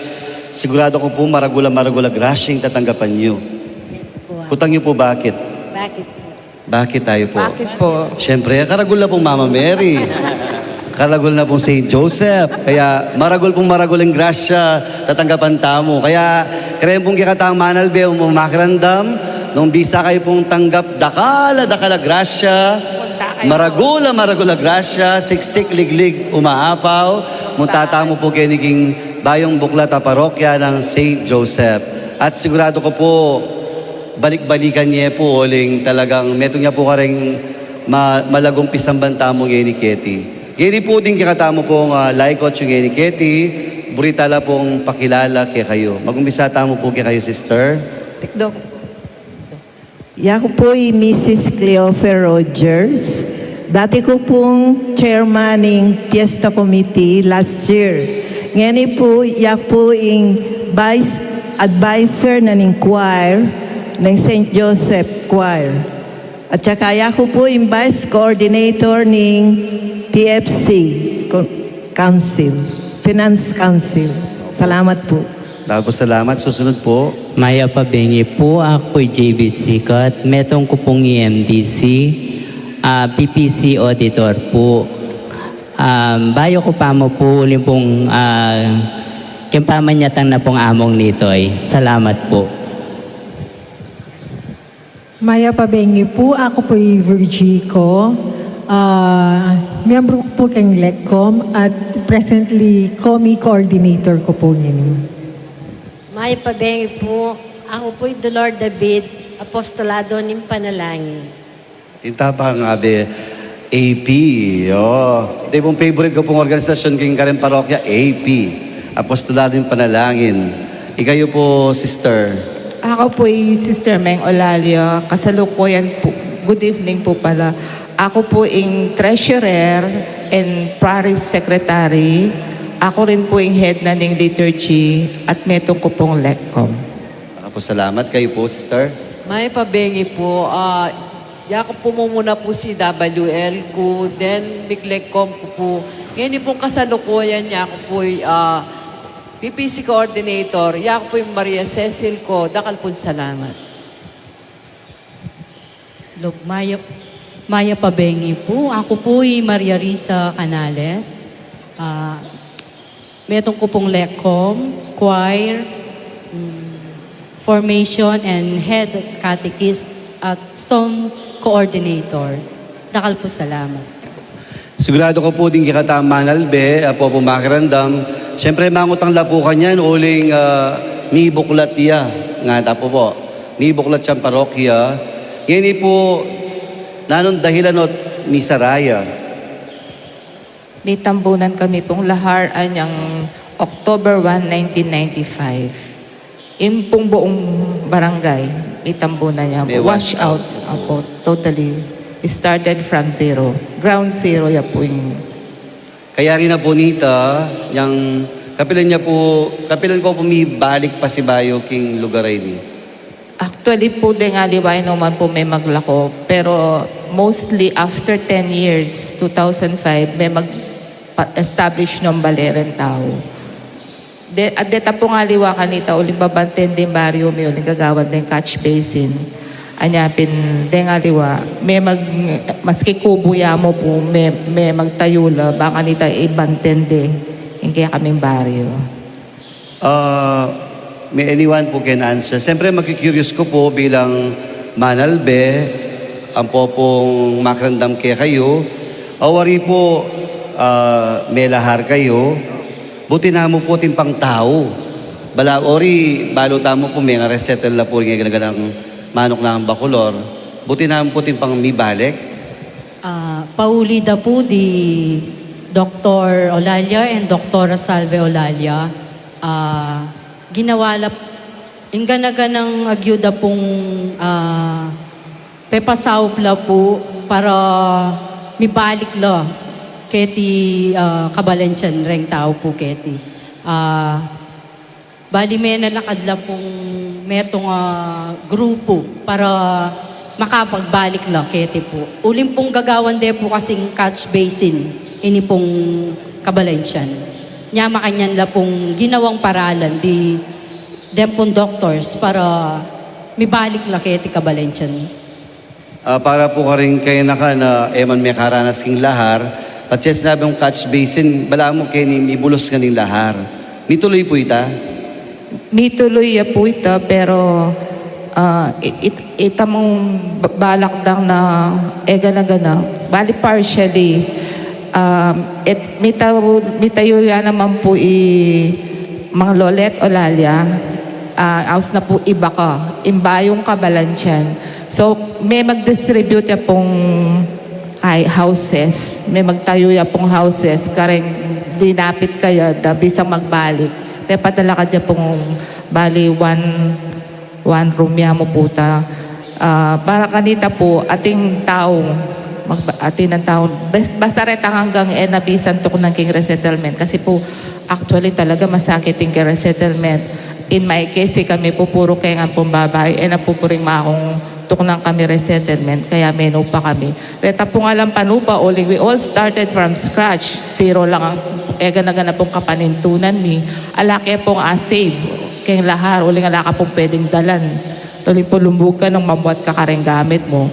Speaker 4: sigurado ko po maragula grasyeng tatanggapan niyo.
Speaker 7: Yes po.
Speaker 4: Kutang niyo po bakit?
Speaker 7: Bakit po?
Speaker 4: Bakit tayo po?
Speaker 7: Bakit po?
Speaker 4: Siyempre, karagul na pong Mama Mary. Karagul na pong St. Joseph. Kaya maragul ang grasya, tatanggapan tamo. Kaya kaya pong kikatang manalbe, umamakirandam, nung bisa kayo pong tanggap, dakala grasya, maragul grasya, siksik, liglig, umaapaw, muntatamo po kayo naging bayong buklat a parokya ng St. Joseph. At sigurado ko po, balik-balikan niya po, uling talagang, meto niya po karing malagong pisambang tamo ngayon ni Ketty. Gini po din kikatamo pong laikot yung ni Ketty, buritala pong pakilala kay kayo. Mag-umpisa tamo po kay kayo, sister.
Speaker 8: Dok. Ako po ay Mrs. Cleofer Rogers. Dati ko pong chairman ng Fiesta Committee last year. Ngayon po, yak po yung vice advisor na ng choir ng St. Joseph Choir. At saka ako po yung vice coordinator ng PFC Council, Finance Council. Salamat po.
Speaker 4: Tapos salamat. Susunod po.
Speaker 6: Maya Pabengi po, ako'y JB Sikat, metong ko pong EMDC, PPC auditor po. Bayo ko pa mo po ulit pong kimpamanyatang na pong among nitoy. Salamat po.
Speaker 9: Maya Pabengi po, ako po yung Virgico. Miyembro po kang LECCOM at presently COMI coordinator ko po yun.
Speaker 7: May pabengi po, ako po'y Dolor David, apostolado ng panalangin.
Speaker 4: Tinta pa nga be, AP. Oh. Ito pong favorite ko pong organisasyon kayong Karen Parokya, AP. Apostolado ng Panalangin. Ikayo po, sister.
Speaker 10: Ako po ay Sister Meng Olalia, kasalukuyan po. Good evening po pala. Ako po yung treasurer and parish secretary. Ako rin po yung head na ng liturgy at metong ko pong LECCOM.
Speaker 4: Ako salamat. Kayo po, sister.
Speaker 11: May pabengi po. Yakap po muna po si WL ko, then Biglecom ko po. Ngayon pong kasalukuyan niya ako po PPC coordinator. Yakap po yung Maria Cecil ko. Dakal po salamat.
Speaker 12: Look, Maya Pabengi po. Ako po ay Maria Risa Canales. Metong ko pong LECCOM, choir, formation and head catechist at song coordinator. Dakal po salamat.
Speaker 4: Sigurado ko po din kikatama nalbe, po pumakirandam. Siyempre, mangutang lapukan yan, uling ni buklat niya. Nga tapo po, ni buklat siyang parokya. Yan po, nanon dahilan o misaraya.
Speaker 10: May tambunan kami pong lahar anyang October 1, 1995. Yung pong buong barangay, may tambunan niya.
Speaker 4: May
Speaker 10: Wash out. Apo, totally. It started from zero. Ground zero ya po yung...
Speaker 4: Kaya rin na po nita, yung kapilan ko balik pa si Bayo king lugar ini.
Speaker 10: Actually po din nga liway naman po may maglako. Pero mostly after 10 years, 2005, may mag-establish ng baleren tao. At deta po nga liwa kanita, uling babanten din barrio, may uling gagawan din catch basin. Anyapin din nga liwa, may maski kubuya mo po, may magtayula, baka nita ibanten din, yung kaya kaming barrio.
Speaker 4: May anyone po can answer. Siyempre, magkikurious ko po bilang manalbe, ang po pong makrandam kaya kayo. Awari po, may lahar kayo. buti na mo po tin pang tao. Bala, ori, baluta mo po may nga resettle na po nga ganaganang manok na ang bakulor. Buti na mo po tin pang may balik.
Speaker 12: Pauli da po di Dr. Olalia and Dr. Salve Olalia. Ginawala inganaganang agyuda pong pepasawpla po para mibalik la keti kabalansyan reng tao po keti. Bali may nalakad la pong metong grupo para makapagbalik la keti po. Uling pong gagawan de po kasing catch basin ini pong kabalansyan. Nya makanyan la pong ginawang paralan di dem pong doctors para mibalik la keti kabalansyan.
Speaker 4: Para po ka rin kayo na eman may karanas king lahar, at siya sinabi yung catch basin, bala mo kayo ni ibulos ka ning lahar. Mituloy po ita?
Speaker 10: Mituloy ya po ito, pero ita mong balak dang na gana. Bali partially, mitayo yan naman po mga lolet o lalya, aus na po iba ka, imbayong kabalansyan. So, may mag-distribute ya pong houses, may magtayo ya pong houses, kareng dinapit kayo, da bisang magbalik. May padala ka dyan pong bali one room ya mo puta. Para kanita po, ating taong, ating ng taong, basta retang hanggang nabisan to ng king resettlement. Kasi po, actually talaga masakit yung king resettlement. In my case, kami po puro kaya nga pong babae, napupuring makong tuknang kami resettlement, kaya menu pa kami. Reta po nga lang panupa, we all started from scratch. Zero lang ang gana pong kapanintunan ni. Alaki pong save. Kaya lahar, uling alaka pong pwedeng dalan. Tuloy po lumbog ka nung mabuhat ka kareng gamit mo.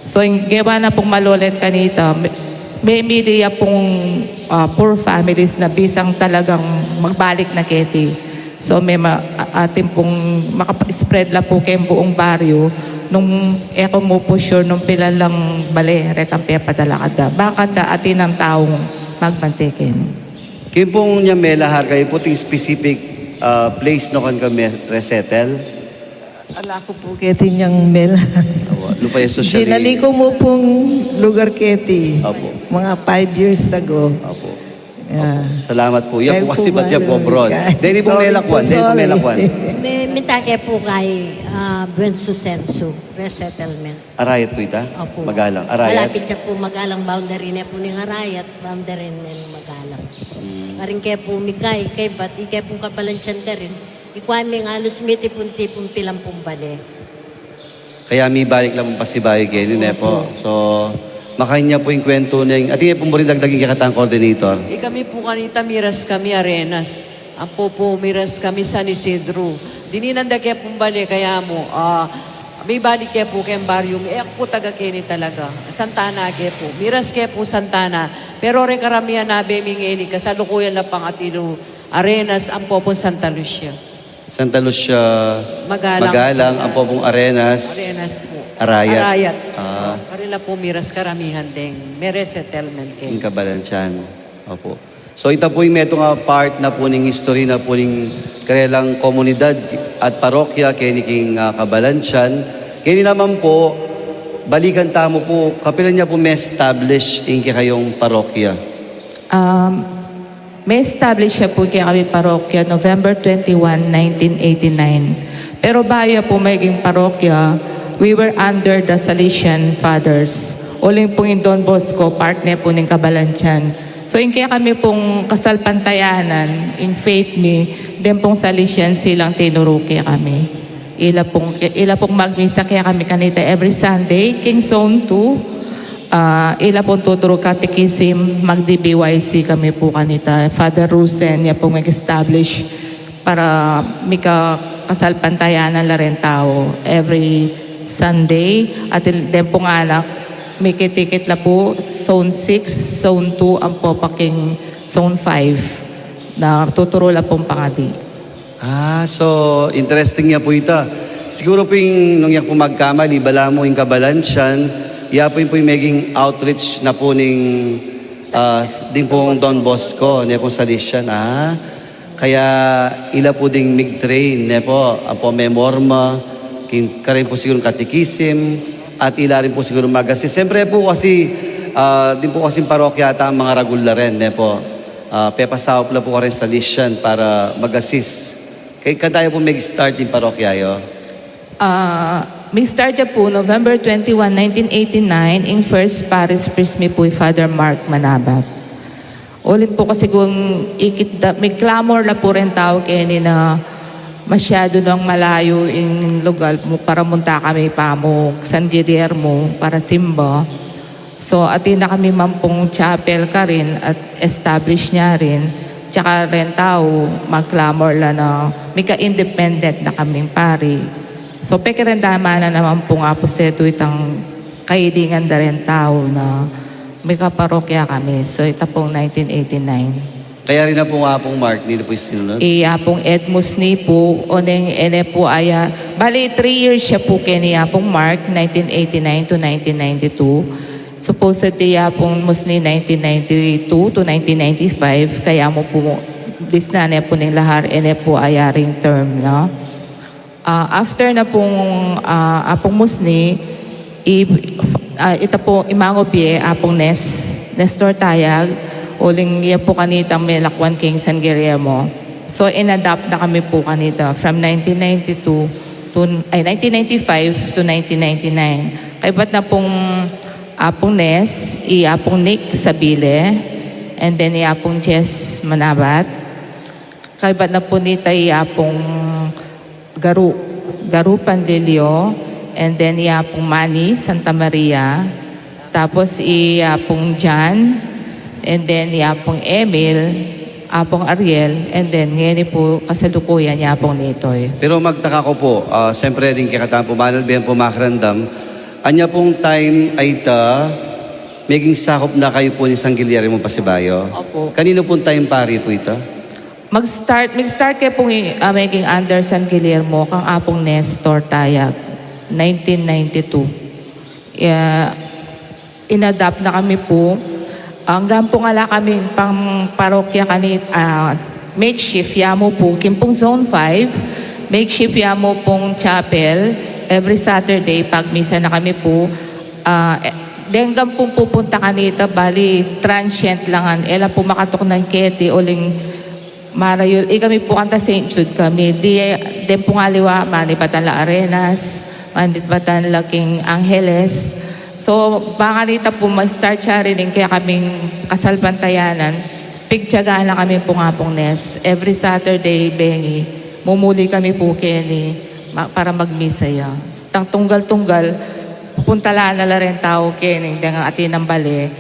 Speaker 10: So, yung gawa na pong malolet kanita, may media pong poor families na bisang talagang magbalik na keti. So, may ating pong makapa-spread la po kayong buong baryo. Nung eko mo po sure, nung pila lang bale, retang padala ka da. Bakit da atin ang taong magmantikin?
Speaker 4: Kaya pong niya may lahar kayo po yung specific place no kan kami resettle.
Speaker 8: Ala ko po keti niyang mel.
Speaker 4: Lupa yung social.
Speaker 8: Sinali ko mo pong lugar keti.
Speaker 4: Opo.
Speaker 8: Mga 5 years ago.
Speaker 4: Opo.
Speaker 8: Yeah.
Speaker 4: Salamat po. Yan
Speaker 8: Kaya
Speaker 4: po kasi
Speaker 8: po
Speaker 4: ba't yan po
Speaker 8: ba-
Speaker 4: abroad? Dahil po may lakwan. Dahil po may lakwan.
Speaker 7: Mitake po kay Buen Susenso, resettlement.
Speaker 4: Arayat po ita?
Speaker 7: Opo.
Speaker 4: Magalang. Arayat?
Speaker 7: Malapit siya po magalang boundary na po ni Arayat, boundary na magalang. Paring kaya po mikay, kay bat, ikay po kabalansyan ka rin. Ikwami nga alos mitipun-tipun pilang pong bale.
Speaker 4: Kaya may balik lang pa si Bayo kayo ne po. So, makanya po yung kwento ng, at yung po rin dagdaging kakatang coordinator.
Speaker 11: Kami po kanita miras kami arenas. Ang po miras kami San Isidro. Dininanda kaya pong bali kaya mo. May balik kaya po kayong baryo. Ako po taga Kenny talaga. Santana kaya po. Miras kaya po Santana. Pero rin karamihan na bemingeni. Kasalukuyan lang pang atilo arenas. Ang po Santa Lucia.
Speaker 4: Santa Lucia,
Speaker 11: Magalang.
Speaker 4: ang popong Arenas,
Speaker 11: Po.
Speaker 4: Arayat.
Speaker 11: Arayat. Karila po miras karamihan ding. May resettlement kayo.
Speaker 4: Yung Kabalansyan. Opo. So ito po yung meto nga part na po ng history na po ng karelang komunidad at parokya kay ni King Kabalansyan. Kaya naman po, balikan tamo po, kapilan niya po may establish yung kayong parokya.
Speaker 10: May establish siya po kaya kami parokya November 21, 1989. Pero bayo po maging parokya, we were under the Salesian Fathers. Uling po yung Don Bosco, partner po ng Kabalansyan. So, in kaya kami pong kasalpantayanan, in faith me, din pong Salesian silang tinuruki kami. Ila pong magmisa kaya kami kanita every Sunday, King Zone 2. Ila pong tuturo catechism, mag-DBYC kami po kanita. Father Rusen, niya pong mag-establish para may kasalpantayanan la rin tao every Sunday. At din pong anak, may kitikit la po, Zone 6, Zone 2, ang po paking Zone 5 na tuturo la pong pangadi.
Speaker 4: So interesting niya po ita. Siguro po yung nung po magkamali, bala mo yung Kabalansyan, po yung maging outreach na po din pong Don Bosco, niya pong Salesian. Kaya ila po ding mig-train, po, po may morma, karin po siguro katikisim, at ila rin po siguro mag-assist. Siyempre po kasi, din po kasing parokya ata ang mga regular rin, po. Pepasawap lang po ka rin sa lisyan para mag-assist. Kaya tayo po mag-start yung parokya yo?
Speaker 10: May start niya po November 21, 1989 in First Parish Priest mi po Father Mark Manabat. Ulit po kasi kung may clamor na po rin tao kaya na masyado nang malayo yung lugar mo para munta kami pa mo San Guillermo para simba. So atin na kami mampong chapel ka rin at establish niya rin. Tsaka rin tao mag-clamor la na may ka-independent na kaming pari. So pekirandama na naman po nga po seto itang kailingan na rin tao na may kaparokya kami. So ito pong 1989.
Speaker 4: Kaya rin na po nga pong Mark, nila po yung sinunod?
Speaker 10: Iya pong Edmus ni po, oneng ene po aya, bali 3 years siya po kaniya pong Mark, 1989 to 1992. Supposedly ya pong musni 1992 to 1995, kaya mo po, this na ne po ng lahar, ene po aya ring term na. After na pong apong musni, ito po imangobye apong Nestor Tayag, uling iya po kanita may lakwan king San Guillermo. So in-adapt na kami po kanita from 1995 to 1999. Kaya ba't na pong apong Nes, apong Nick Sabile, and then apong Jess Manabat. Kaya ba't na po nita apong Garu Pandilio, and then pong Manny Santa Maria, tapos pong John, and then pong Emil, pong Ariel, and then ngayon po kasalukuyan pong Nitoy.
Speaker 4: Pero magtaka ko po, siyempre din kaya po manal biyan po makarandam, anya pong time ay maging sakop na kayo po ni San Guillermo Pasibayo.
Speaker 10: Opo.
Speaker 4: Kanino pong time pari po ito?
Speaker 10: Mag-start kayo pong maging under San Guillermo kang apong Nestor Tayag, 1992. In-adapt na kami po. Hanggang po nga kami pang parokya kanit, makeshift yamo po, kimpong Zone 5, makeshift yamo pong chapel, every Saturday, pag misa na kami po, hanggang pong pupunta kanita, bali, transient langan, ela po makatok ng keti, uling Marayul, kami po kanta St. Jude kami. Di po nga liwa, manipatan la Arenas, manipatan la King Angeles. So, baka nita po mag-start siya rin kaya kaming kasalbantayanan. Pigtyagaan na kami po nga pong Nes. Every Saturday, Bengi, mumuli kami po Kenny para magmisaya. Tang tunggal-tunggal, pupunta lang na rin tao Kenny, dengan atin ng bali.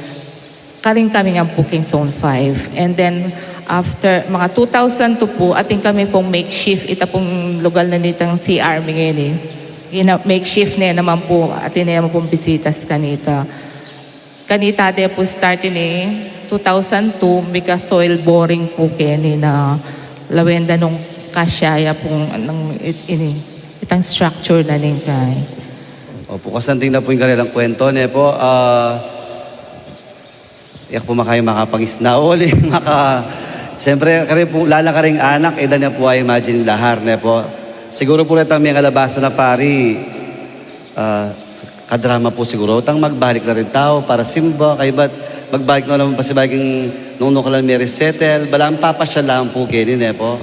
Speaker 10: Karing kami nga booking Zone 5. And then, after mga 2002 po, ating kami pong makeshift, ito pong lugar na nitang CR ngayon makeshift na naman po, atin na naman pong bisitas kanita. Kanita ate po starting 2002, mika soil boring po kini na lawenda nung kasyaya pong itang structure na ning kay.
Speaker 4: Opo, kasanting na po yung kanilang kwento, po. Iyak po makapangisna uli, siyempre, lala ka rin anak, edan niya po ay imagine lahar, po. Siguro po rin may kalabasa na pari, kadrama po siguro. Tang magbalik na rin tao para simba, kaya ba't magbalik na naman pa si baging nung ka lang may resettle, balang papasya lang po kinin, po.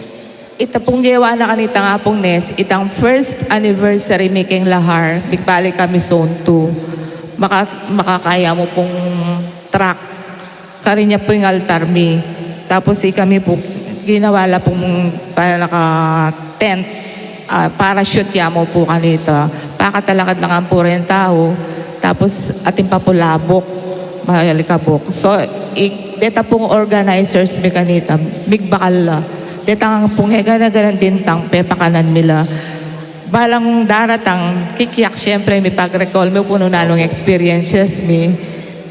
Speaker 10: Ita pong gawa na kanita nga pong Nes, itang first anniversary making lahar, bigbalik kami Zone 2. Makakaya mo pong track, karinya po yung altar mi. Tapos kami po, ginawala pong para naka-tent, parachute mo po kanita. Pakatalakad lang ang po rin tao. Tapos ating pa po labok, mahalikabok. So, deta pong organizers mi kanita, bigbakal la. Deta nga pong hegana-ganan din tang pepakanan mila. Balang daratang kikiyak, syempre may pag-recall mi po nunalong experiences mi.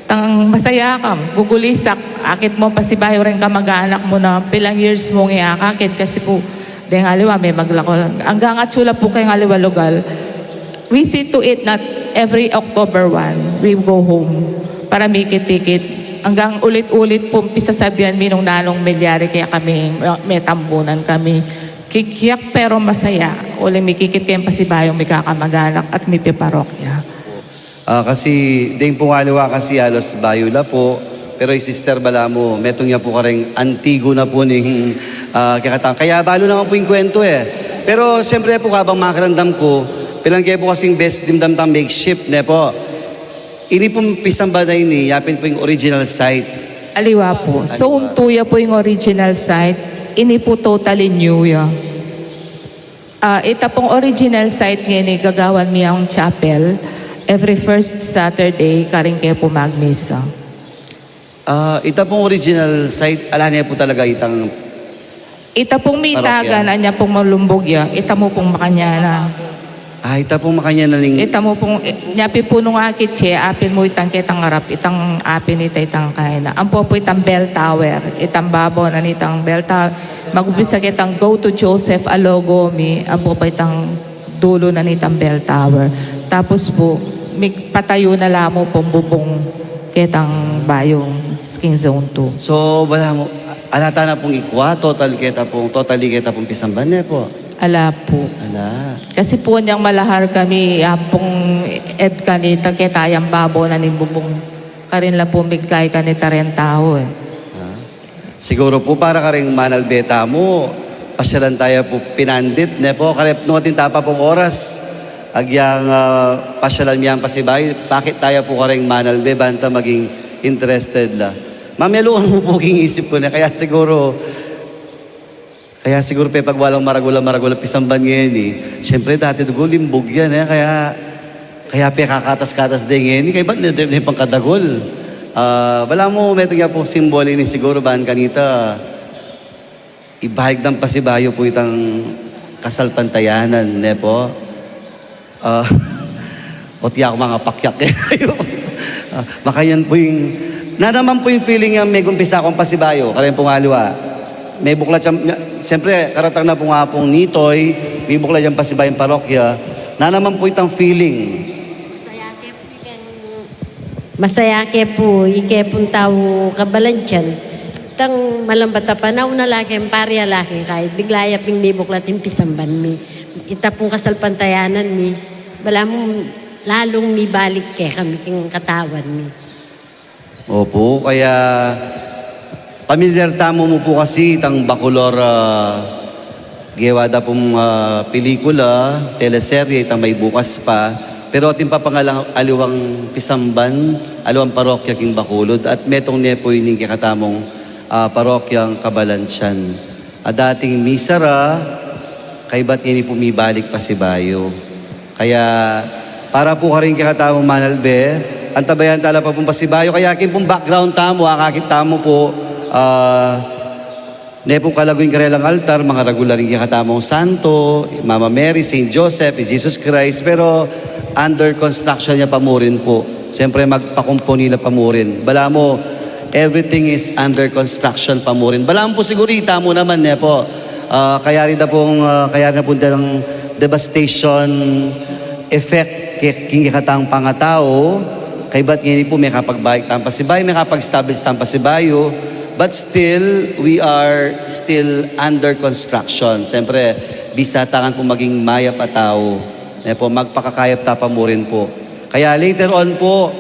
Speaker 10: Tang masaya ka, gugulisak, akit mo pasibayo rin ka mag-anak mo na pilang years mong iakakit kasi po, dahil aliwa may maglako. Hanggang at sula po kayong aliwa lugal, we see to it not every October 1, we go home para make it hanggang ulit-ulit po pisasabihan mi nung nanong milyari kaya kami may tambunan kami. Kikiyak pero masaya. Uli mikikit kayong pasibayong may kakamag-anak at may piparokya.
Speaker 4: Kasi din po ngaliwa kasi alos bayo na po. Pero yung Sister Balamo, metong niya po kareng antigo na po ning kikatang. Kaya balo na nga po yung kwento eh. Pero siyempre po habang makarandam ko, pilang kaya po kasing best dimdamtang makeshift na po. Ini pong pisamba na ini, yapin po yung original site.
Speaker 10: Aliwa po. Zone 2 ya po yung original site. Ini po totally new ya. Ita pong original site ngayon gagawan niya ang chapel. Every first Saturday, karing kayo po magmisa.
Speaker 4: Ita pong original site, ala niya po talaga itang
Speaker 10: Ita pong mitaga na niya pong malumbog ya. Ita mo pong makanyana.
Speaker 4: ita pong makanya na ning...
Speaker 10: Ita mo pong, nyapi po nung akit siya, apin mo itang kitang harap, itang apin ita itang kaina. Ang po itang bell tower, itang babaw na itang bell tower. Mag-upisa kitang go to Joseph Alogomi, ang po itang dulo na itang bell tower. Tapos po, may patayo na lamo pong bubong kitang bayong King Zone 2.
Speaker 4: So, wala mo, alata na pong ikwa, totally kita pong pisamban niya po.
Speaker 10: Ala po.
Speaker 4: Ala.
Speaker 10: Kasi po niyang malahar kami, pong ed kanita kitayang babo na nimbubong. Karin la po migkay kanita rin tao eh.
Speaker 4: Siguro po para ka rin manalbeta mo, pasyalan tayo po pinandit, ne po, karep nung ating tapa pong oras, agyang pasyalan miyang pasibay, bakit tayo po ka rin manalbe, banta maging interested la. Mameluan mo po king isip ko na, kaya siguro pe pag walang maragula pisamban ngayon eh. Siyempre dati dugo limbog yan eh. Kaya pe kakatas-katas din ngayon eh. Kaya ba't na pang kadagol? Wala mo, meto nga po simbolo ni siguro baan kanita. Ibahig ng pasibayo po itang kasalpantayanan ne po. Oti ako mga pakyak eh. Makayan po yung... Na naman po yung feeling nga may gumpisa akong pasibayo. Kaya pong aliwa. May buklat siyang, siyempre, karatang na po nga pong nitoy, may buklat siyang pasibayang parokya, na naman po itang feeling.
Speaker 7: Masaya ke po, ike pong tao kabalansyan. Tang malambata pa, nauna laki, parya laki, kahit biglaya ping may buklat yung pisamban mi. Ita pong kasalpantayanan mi. Wala mo, lalong mi balik ke kami king katawan mi.
Speaker 4: Opo, kaya pamilyar tamo mo po kasi itang Bacolor gewada pong pelikula, teleserye, itang may bukas pa. Pero ating papangalang aliwang pisamban, aliwang parokya king Bacolod at metong nepo yung kikatamong parokyang Kabalansyan. Dating misara, kay ba't nga pumibalik pa si Bayo. Kaya para po ka rin kikatamong manalbe, ang tabayan tala pa pong pasibayo, kaya kin pong background tamo, kakit tamo po, ne pong kalaguin karelang altar, mga regularing kakatamong santo, Mama Mary, Saint Joseph, Jesus Christ, pero under construction niya pa mo rin po. Siyempre magpakumpo nila pa mo rin. Bala mo, everything is under construction pa mo rin. Bala mo po sigurita mo naman ne po. Kaya rin na po ng devastation effect king katang pangatao, kay ba't ngayon po may kapagbayik tang pasibayo, may kapag-establish tang pasibayo, but still, we are still under construction. Siyempre, bisatangan po maging maya pa tao. Po, magpakakayap tapa mo rin po. Kaya later on po,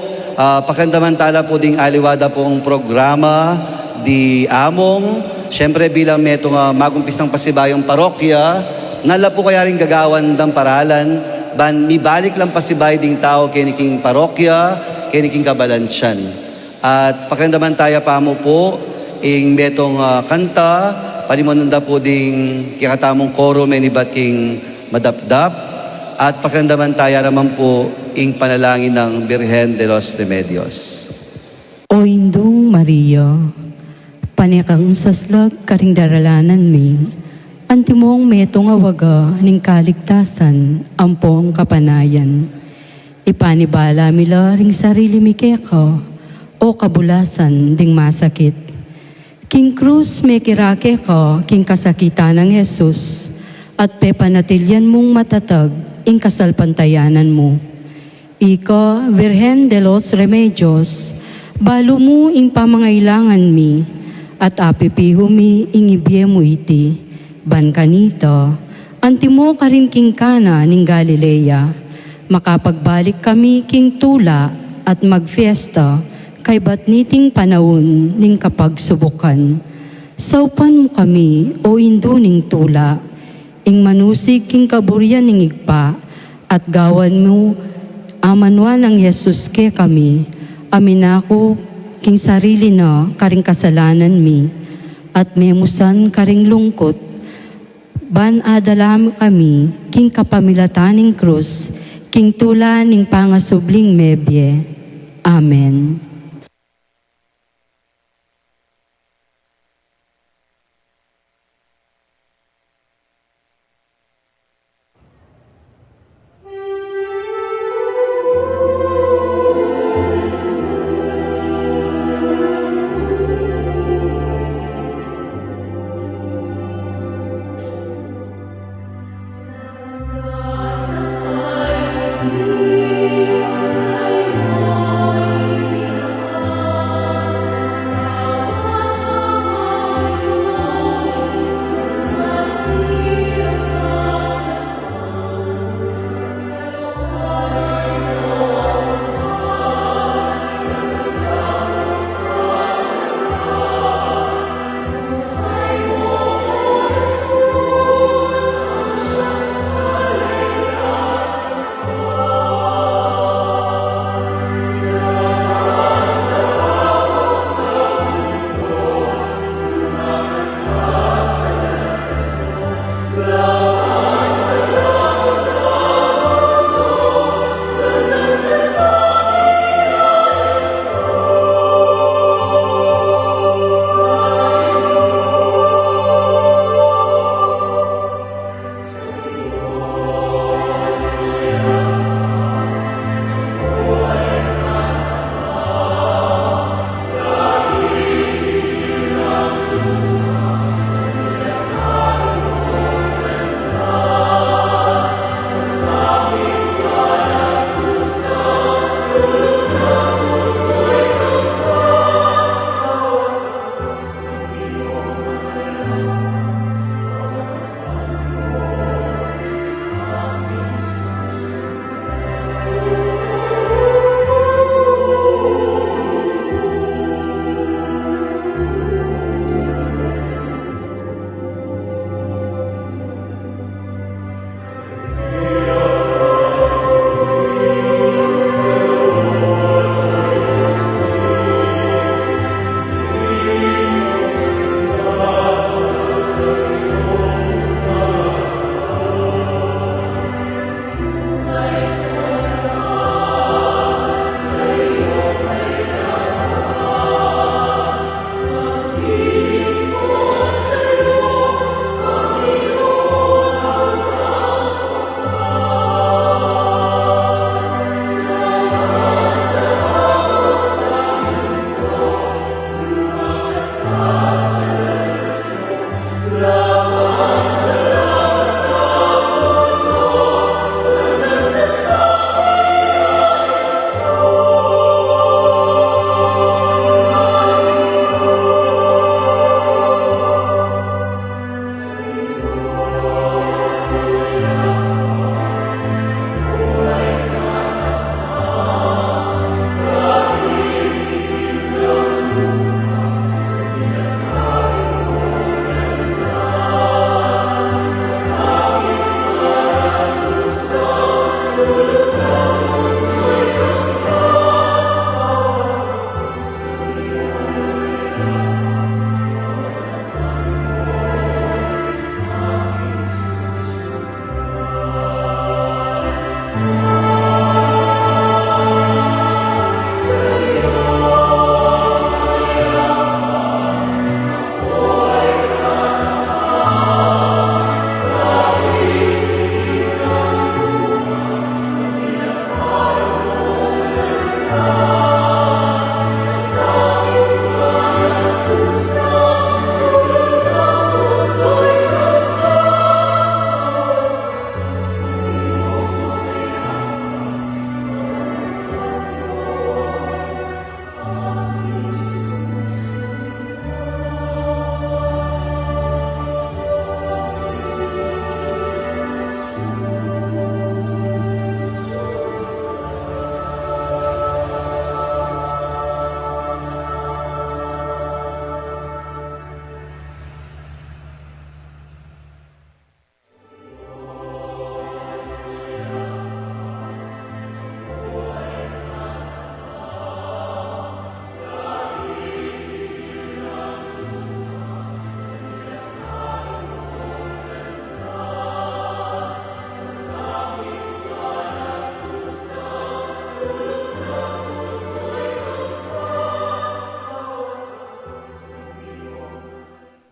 Speaker 4: pakandaman tala po ding aliwada pong programa di Among. Siyempre, bilang metong magumpisang pasibayong parokya, nala po kaya rin gagawan ng paralan, mibalik lang pasibay ding tao kiniking parokya, kiniking Kabalansyan. At pakandaman tayo pa mo po, ing betong kanta, palimonanda po ding kikatamong koro menibat king madapdap, at pakiramdaman tayo naman po ing panalangin ng Birhen de los Remedios.
Speaker 12: O Indong Maria, panikang saslag karing daralanan mi, antimong metong awaga ning kaligtasan, ampong kapanayan. Ipanibala mila ring sarili mi keka, o kabulasan ding masakit. King Cruz may kirake ka, king kasakitan ng Jesus, at pepanatilyan mong matatag, ing kasalpantayanan mo. Ika, Virgen de los Remedios, Balo mo ing pamangailangan mi, at apipiho mi ing ibye mo iti. Ban kanito, antimo karin king kana ning Galilea, makapagbalik kami king tula at magfiesta, kay batniting panahon ning kapagsubukan. Saupan mo kami, o indo ning tula, ing manusig king kaburyan ning igpa, at gawan mo amanwa ng Jesus ke kami, amin ako king sarili na karing kasalanan mi, at memusan karing lungkot, ban adalam kami king kapamilataning krus, king tula ning pangasubling mebye. Amen.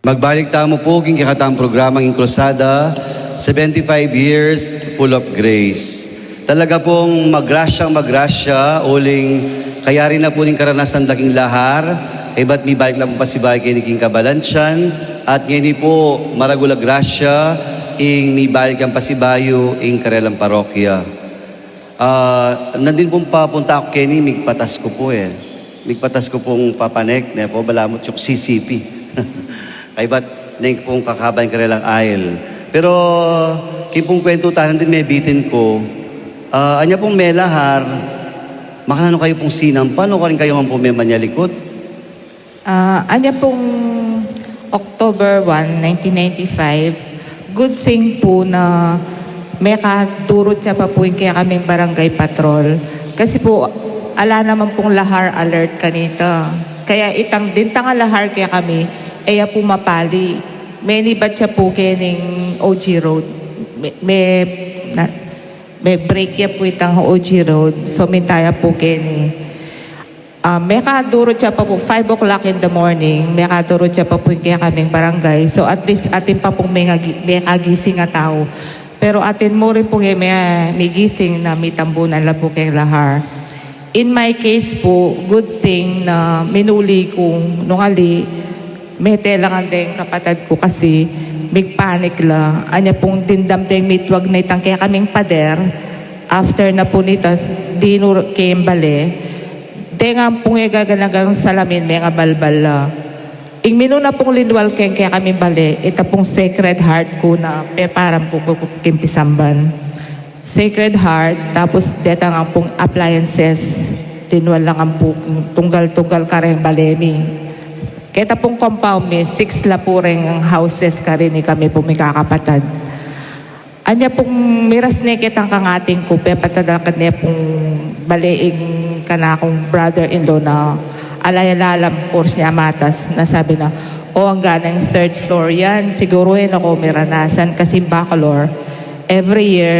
Speaker 4: Magbalik tamo po king kakatang programang Inkrusada, 75 years full of grace. Talaga pong magrasya, uling kaya rin na po ning karanasan daking lahar, kay ba't mi balik na po pasibay kay king kabalansyan, at ngayon po maragula grasya, ing mi balik ang pasibayo, ing karelang parokya. Nandin pong papunta ako Kenny, migpatas ko po eh. Migpatas ko pong papanek, na po balamot yung CCP. Kay ba't na pong kakabay karelang aisle. Pero, kipong kwento tanan din may bitin ko, anya pong melahar, makanano kayo pong sinampan o rin kayo man po may manyalikot?
Speaker 10: Anya pong October 1, 1995, good thing po na may kadurot siya pa po yung kaya kaming barangay patrol. Kasi po, ala naman pong lahar alert kanita. Kaya itang dintang lahar kaya kami, eya po mapali. May nibat siya po kining OG Road. May break ya po itang OG Road. So may taya po kini. May kadurot siya pa po, 5 o'clock in the morning, may kadurot siya pa po kaya kaming barangay. So at least atin pa pong may kagising nga tao. Pero atin mo rin po may gising na may tambunan la po kay lahar. In my case po, good thing na minuli kong nungali, may telangan din kapatid ko kasi big panic la. Anya pong tindam din mitwag na itang kaya kaming pader. After na po nitas, dinuro kembale. Dengang pong igaganagang salamin, may nga balbal la. Ing minuna pong linwal kaya kaming bale, ita pong Sacred Heart ko na peparam po kimpisamban. Sacred Heart, tapos deta nga pong appliances, tinwal lang ang po, tunggal-tunggal ka rin balemi. Kita pong compound mi, 6 la po rin ang houses ka rin kami po may kakapatad. Anya pong miras ni kitang kangating ko, pepatadakan niya pong baliing ka na akong brother-in-law na alay-alalam course niya matas, na sabi na, ang ganang 3rd floor yan, siguro yun ako miranasan kasi bacolor. Every year,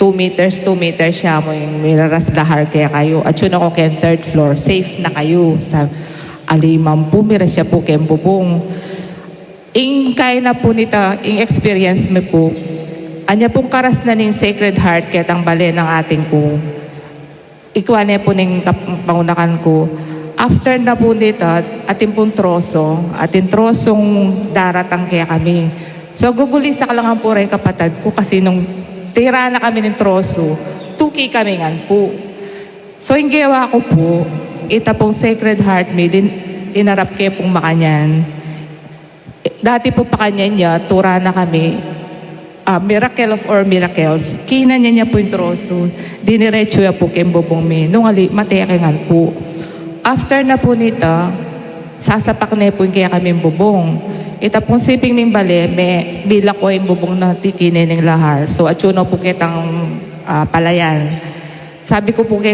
Speaker 10: 2 meters siya mo yung miraras lahar kaya kayo. At yun ako kaya 3rd floor, safe na kayo. Sabi, alimang po, mira siya po kayong bubong. Ing kaya na po nita, ing experience mo po, anya pong karas na ning Sacred Heart kaya tang bale ng ating ko. Ikuha niya po ning pangunakan ko. After na po nita, ating pong troso, ating trosong daratang kaya kami. So gugulisa ka lang po rin kapatid ko kasi nung tira na kami ng troso, tuki kami ngan po. So yung gawa ko po, ita pong Sacred Heart may inarap kayo pong makanyan. Dati po pa kanya niya, tura na kami, miracle of all miracles. Kina niya po yung troso, diniretso ya po kayong bubong may, nung matekengan po. After na po nita, sasapak na po yung kaya kami bubong. Ita pong siping ning bale, may bila ko yung bubong na tikinin ng lahar. So at yun po kitang palayan. Sabi ko po kay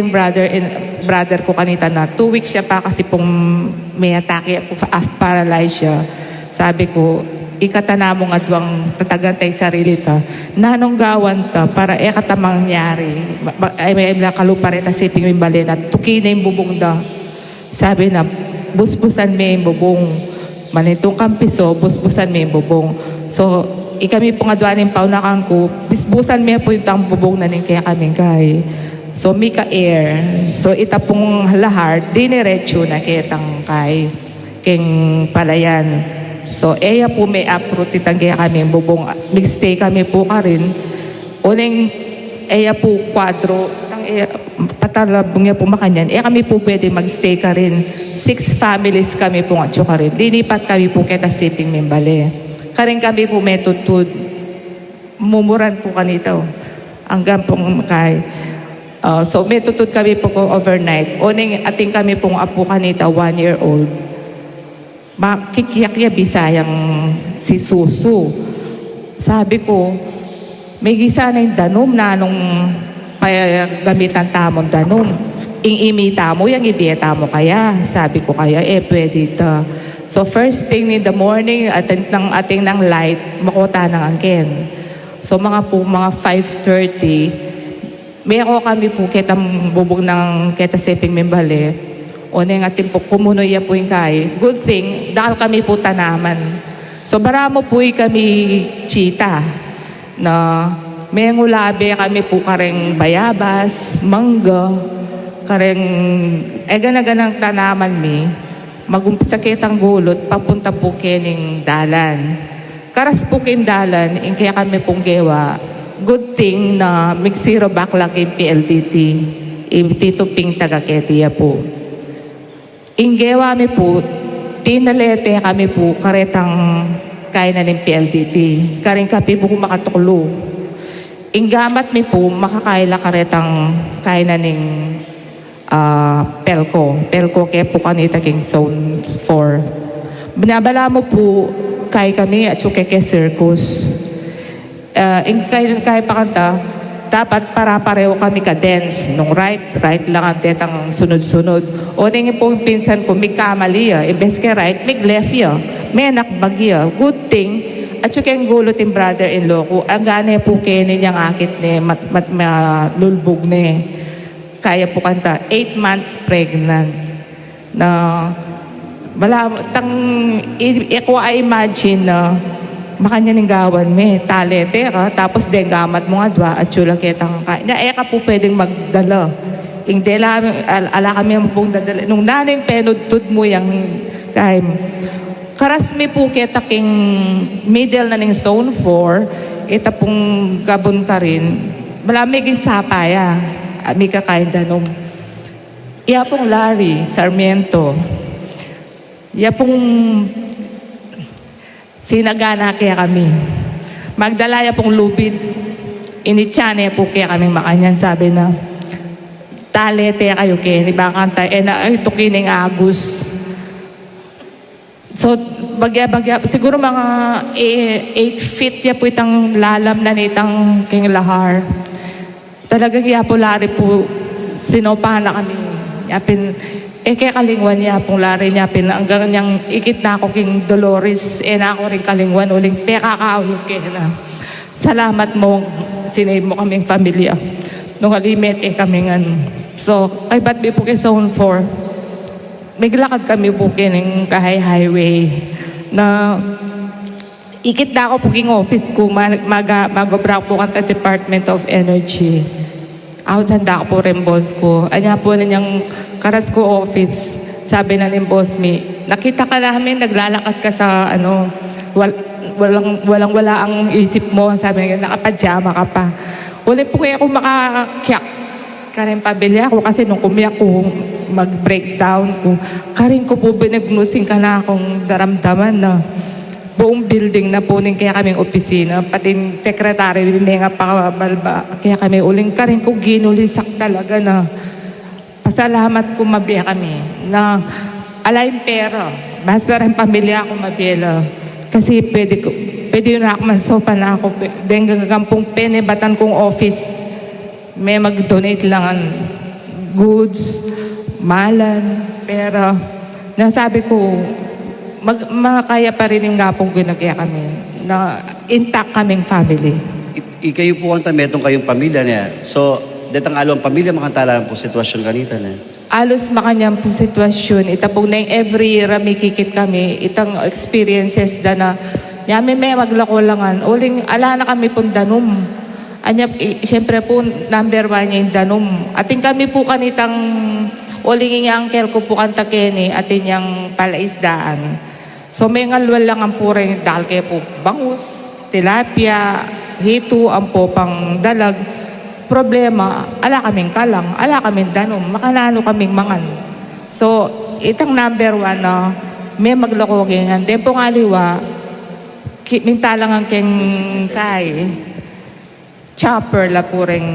Speaker 10: brother ko kanita na 2 weeks siya pa kasi pong may atake po, paralyzed siya. Sabi ko, ikatana mo nga duwang tatagantay sarili ta. Nanong gawan ta para ekatamang nyari. Ay may kalupareta siping may bali na tuki na yung bubong da. Sabi na, busbusan may yung bubong. Manitong kampiso, busbusan may yung bubong. So, ikami po nga duwanin paunakan ko, busbusan may po yung tang bubong na ning kaya kaming kay. So, Mika Air. So, ita pong lahar, diniretso na kitang kay king palayan. So, eya po may uproot itang kaya kami bubong. Mistay kami po ka rin. Uling, eya po kwadro, patalabong niya po makanyan. Kami po pwede magstay ka rin. 6 families kami po nga ka rin. Linipat kami po kita siping mimbale. Karing kami po may tutud. Mumuran po kanito. Hanggang pong kay... so may tutod kami po overnight. Uning ating kami pong apo kanita, 1-year-old. Makikiyak niya bisayang si Susu. Sabi ko, may gisa na yung danom na nung gamitan tamon danom. Ing-imita mo, yung ibiyeta mo kaya. Sabi ko kaya, pwede ito. So first thing in the morning, ating ng light, makuta ng angkin. So mga 5:30, may ako kami po kitang bubog ng kita seping mimbale. O na yung ating po kumunoy po yung kay. Good thing, dahil kami po tanaman. So baramo po kami chita na may ngulabi kami po kareng bayabas, mangga, kareng ganaganang tanaman mi, magumpisa kitang gulot, papunta po kining dalan. Karas po kin dalan, kaya kami pong gewa, good thing na migsiro backlog in PLDT, Tito Ping taga-Ketiya po. Inggewa mi po, tinalete kami po, karetang kainan ng PLDT, karing kapi po makatuklo. Inggamat mi po, makakaila karetang kainan ng Pelco. Pelco kaya po kanita king Zone 4. Binabala mo po kay kami at kay circus. Kay pakanta, dapat para-pareho kami ka-dance. Nung right lang ang tetang sunod-sunod. O tingin po yung pinsan ko, may kamali imbes kay right, may left may nakbagya. Good thing, at yung gulot yung brother-in-law ko, ang gane po kayo niyang akit ni lulbog ni. Kaya po kanta, 8 months pregnant. Na, ako ay imagine na, makanya ning gawan me, talete ka, tapos gamat mo nga dwa, at sula kitang kain. Eka po pwedeng magdala. Hindi ala kami ang pong dadala. Nung naning penudtud mo yung kain. Karas mi po kita king middle na ning Zone 4, ita pong gabon ka rin, malamig yung sapaya, mi kakain danom. Iya pong Larry, Sarmiento, iya pong sinagana kaya kami. Magdalaya pong lubid, initsane po kaya kami makanyan, sabi na, talete kayo kaya, ni bakanta, na ito kining Agus. So, bagya-bagya, siguro mga 8 feet ya po itang lalam na nitang king lahar. Talagang ya po lari po, sinopa na kami. Yapin, kaya kalingwan ya pong lari niya, hanggang niyang ikit na ako king Dolores, na ako rin kalingwan, uling pekakaulog kaya na. Salamat mo, sinave mo kaming pamilya. Nung alimit, kami nga. So, kay Batbi po kay Zone 4, may lakad kami po kining kahay highway na ikit na ako po king office ko mag-obra po kanta Department of Energy. Ako sanda ako po rin boss ko. Anya po na niyang karas ko office. Sabi na rin boss mi, nakita ka namin, naglalakad ka sa wala ang isip mo. Sabi na, nakapajama ka pa. Ulit po kaya ako makakyak. Karin pabilya ako kasi nung kumiyak ko, mag-breakdown ko. Karin ko po binagnusin ka na akong daramdaman na buong building na po kaya kaming opisina. Pati sekretary, may nga pakabalba. Kaya kami uling karin ko ginulisak talaga na pasalamat ko mabiya kami na alayang pera. Basta rin pamilya ako mabiyela. Kasi pwede yun ako mansopa na ako. Dahil gagampong penebatan kong office. May mag-donate lang ang goods, malan, pera. Nasabi ko, makaya pa rin yung nga pong ginagaya kami na intact kaming family.
Speaker 4: Ikayo po ang tametong kayong pamilya niya. So, datang alo ang pamilya, makantala po sitwasyon kanita na.
Speaker 10: Alos makanyang po sitwasyon. Ita po na every year mikikit kami. Itang experiences na nyami may maglakulangan. Uling ala na kami pong danom. Anya, siyempre po, number 1 niya yung danom. Ating kami po kanitang, uling yung uncle ko po kanta Kenny, ating yung palaisdaan. So may ngalwal lang ang pura yung dalke po, bangus, tilapia, hito, ang po pang dalag. Problema, ala kaming kalang, ala kaming danom, makanano kaming mangan. So, itang number 1 na may maglakogingan. Then po nga liwa, mintalang ang keng kay, chopper la po rin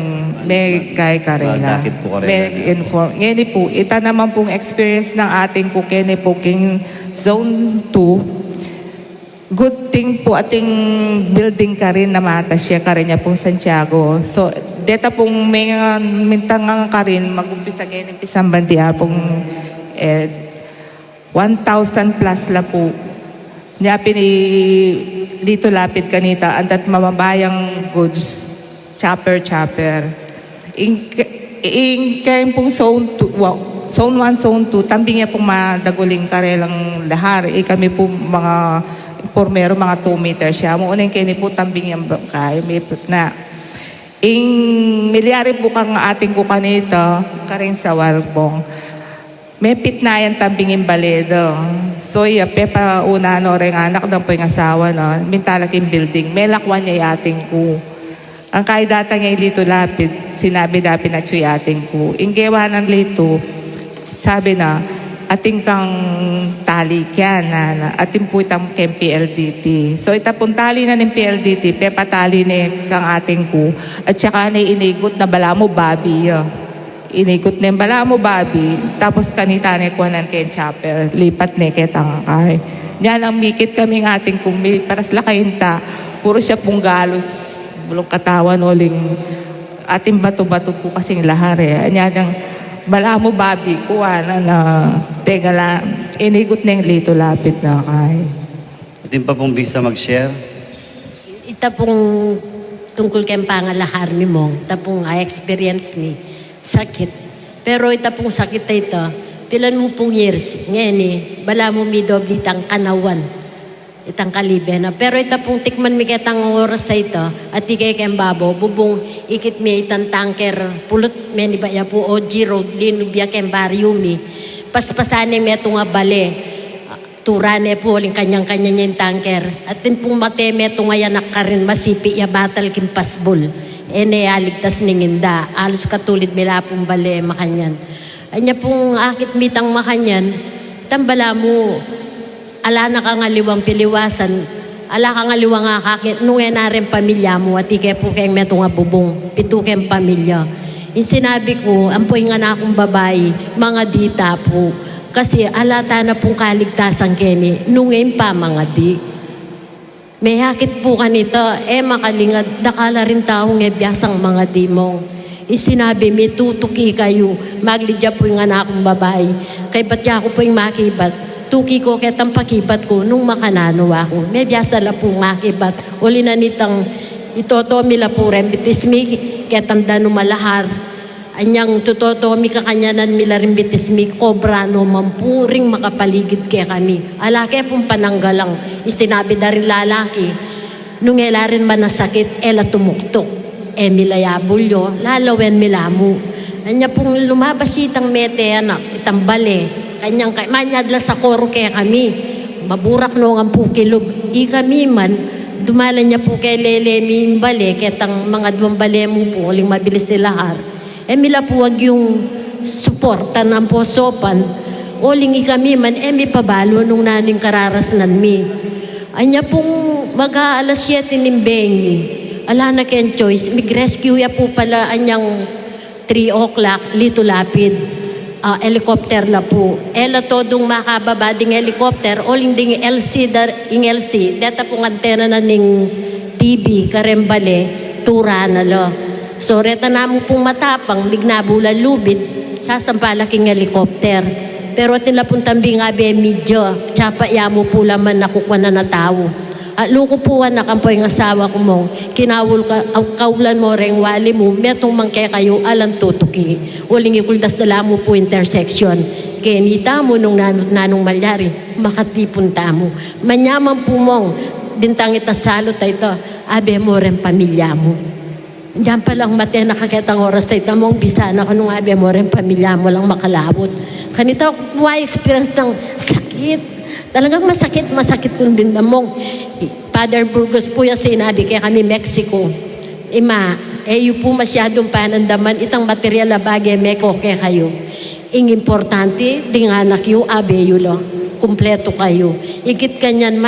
Speaker 10: may kay Karina.
Speaker 4: Bakit po Karina?
Speaker 10: May inform. Ngayon po, ita naman pong experience ng ating po kene po king Zone 2. Good thing po ating building ka rin na mata siya ka rin niya pong Santiago. So, deta pong may mintang ka rin, mag-umpisa ngayon yung pisang bandiya pong 1,000 plus la po. Niya dito lapit kanita, andat mamabayang goods. Chopper. Kaya pong Zone 2, Zone 1, Zone 2, tambing niya pong madaguling karelang lahar. Kami po mga Pormero mga 2 meters siya. Mo unay kini po tambing yang kay may na ing milyari po kang ating ko kanito karing sa walbong. May pitnayan tambingin baledo. So iya pepa una no ring anak daw po yung asawa no. Mintalaking building. May lakwan niya ating ko. Ang kay data niya dito lapit, sinabi dapit na chuy ating ko. Inggewa ng lito, sabi na, ating kang tali kyan na ating po itang keng PLDT. So itapong tali na ng PLDT, pepatali ni kang ating ko. At saka na inigot na bala mo babi. Inigot na yung bala mo babi. Tapos kanita na kuhanan keng chopper. Lipat na ketang kay. Yan ang mikit kaming ating kumi. Paras lakayin ta. Puro siya pong galos. Bulong katawan uling ating bato-bato po kasing lahar eh. Yan ang bala mo babi kuha na teka lang. Inigot na yung lito lapit na kay.
Speaker 4: Atin pa pong bisa mag-share.
Speaker 7: Ita pong tungkol kay pangalahar mi mong, ita pong experience mi, sakit. Pero ita pong sakit na ito, pilan mo pong years, ngayon bala mo mi doble itang kanawan. Itang kalibe na. Pero ita pong tikman mi kitang oras sa ito at ikay kayang babo, bubong ikit mi itang tanker, pulot mi ni baya po o road, linubya kayang baryo mi. Paspasane mi ito nga bale, turane po uling kanyang-kanya niya yung tanker. At din pong mate mi ito nga yanak ka rin masipi ya batal kimpasbol. Ene aligtas ninginda, alos katulid mila pong bale makanyan. Anya pong akit mitang makanyan, tambala mo, ala na ka nga liwang piliwasan, ala ka nga liwang akakit, nung na rin pamilya mo, at ike po kayong meto nga bubong, pito kayong pamilya. Yung sinabi ko, ampoy nga na akong babae, mga dita po, kasi alata na pong kaligtasan kini, nung pa mga di. May hakit po kanito, makalingad, dakala rin taong biyasang mga di mong. Sinabi, may tutuki kayo, maglidya po yung anak kong babae, kay batya ko po yung makibat, tuki ko ketang pakibat ko nung makanano ako. May biyasa la po makibat. Uli na nitang itoto mila po rin. Bitis mi ketang dano malahar. Anyang tutoto mi kakanyanan mila rin bitis mi kobra no mampuring makapaligid kaya kami. Alake pong pananggalang. Isinabi na rin lalaki. Nung ela rin manasakit, ela tumuktok. Milayabulyo, lalawen milamu. Anya pong lumabas itang mete anak, itang bale. Kanyang manyadla sa koro kaya kami. Maburak no ang pukilog. Kami man, dumalan niya po kay Lele bale, ketang mga duwang bale mo po, uling mabilis silahar. Mila po wag yung suporta ng posopan. Uling kami man, mi pabalo nung naning kararasnan mi. Anya pong mag-aalas 7 ng bengi. Ala na ken choice. Mig-rescue ya po pala anyang 3 o'clock, lito lapid. Helicopter la po. Ela todong makababa ding helicopter, oling ding LC, data pong antena na ning TV, karembale, tura na lo. So, reta na mo pong matapang, bignabula lubid, sasampalaking helicopter. Pero tila pong tambi nga be medyo, tsapa ya mo po laman nakukwa na tao. Luko po na kampoy ng asawa ko mo, kinawul ka, kaulan mo rin wali mo, metong mangkay kayo, alang tutuki. Uling ikuldas na mo po intersection. Kenita mo nung nanong malyari, makatipon mo. Manyaman po mong, bintang itasalo tayo ito, abe mo rin pamilya mo. Diyan pa lang mati nakakitang oras tayo ito mong bisana ko nung abe mo rin pamilya mo lang makalabot. Kanito, may experience ng sakit. Talagang masakit kung din namong. Father Burgos po yung sinabi kaya kami Mexico. Yung po masyadong panandaman, itang material na bagay meko kaya kayo. Importante, dinganak yung abeyo lo. Kumpleto kayo. Ikit kanyan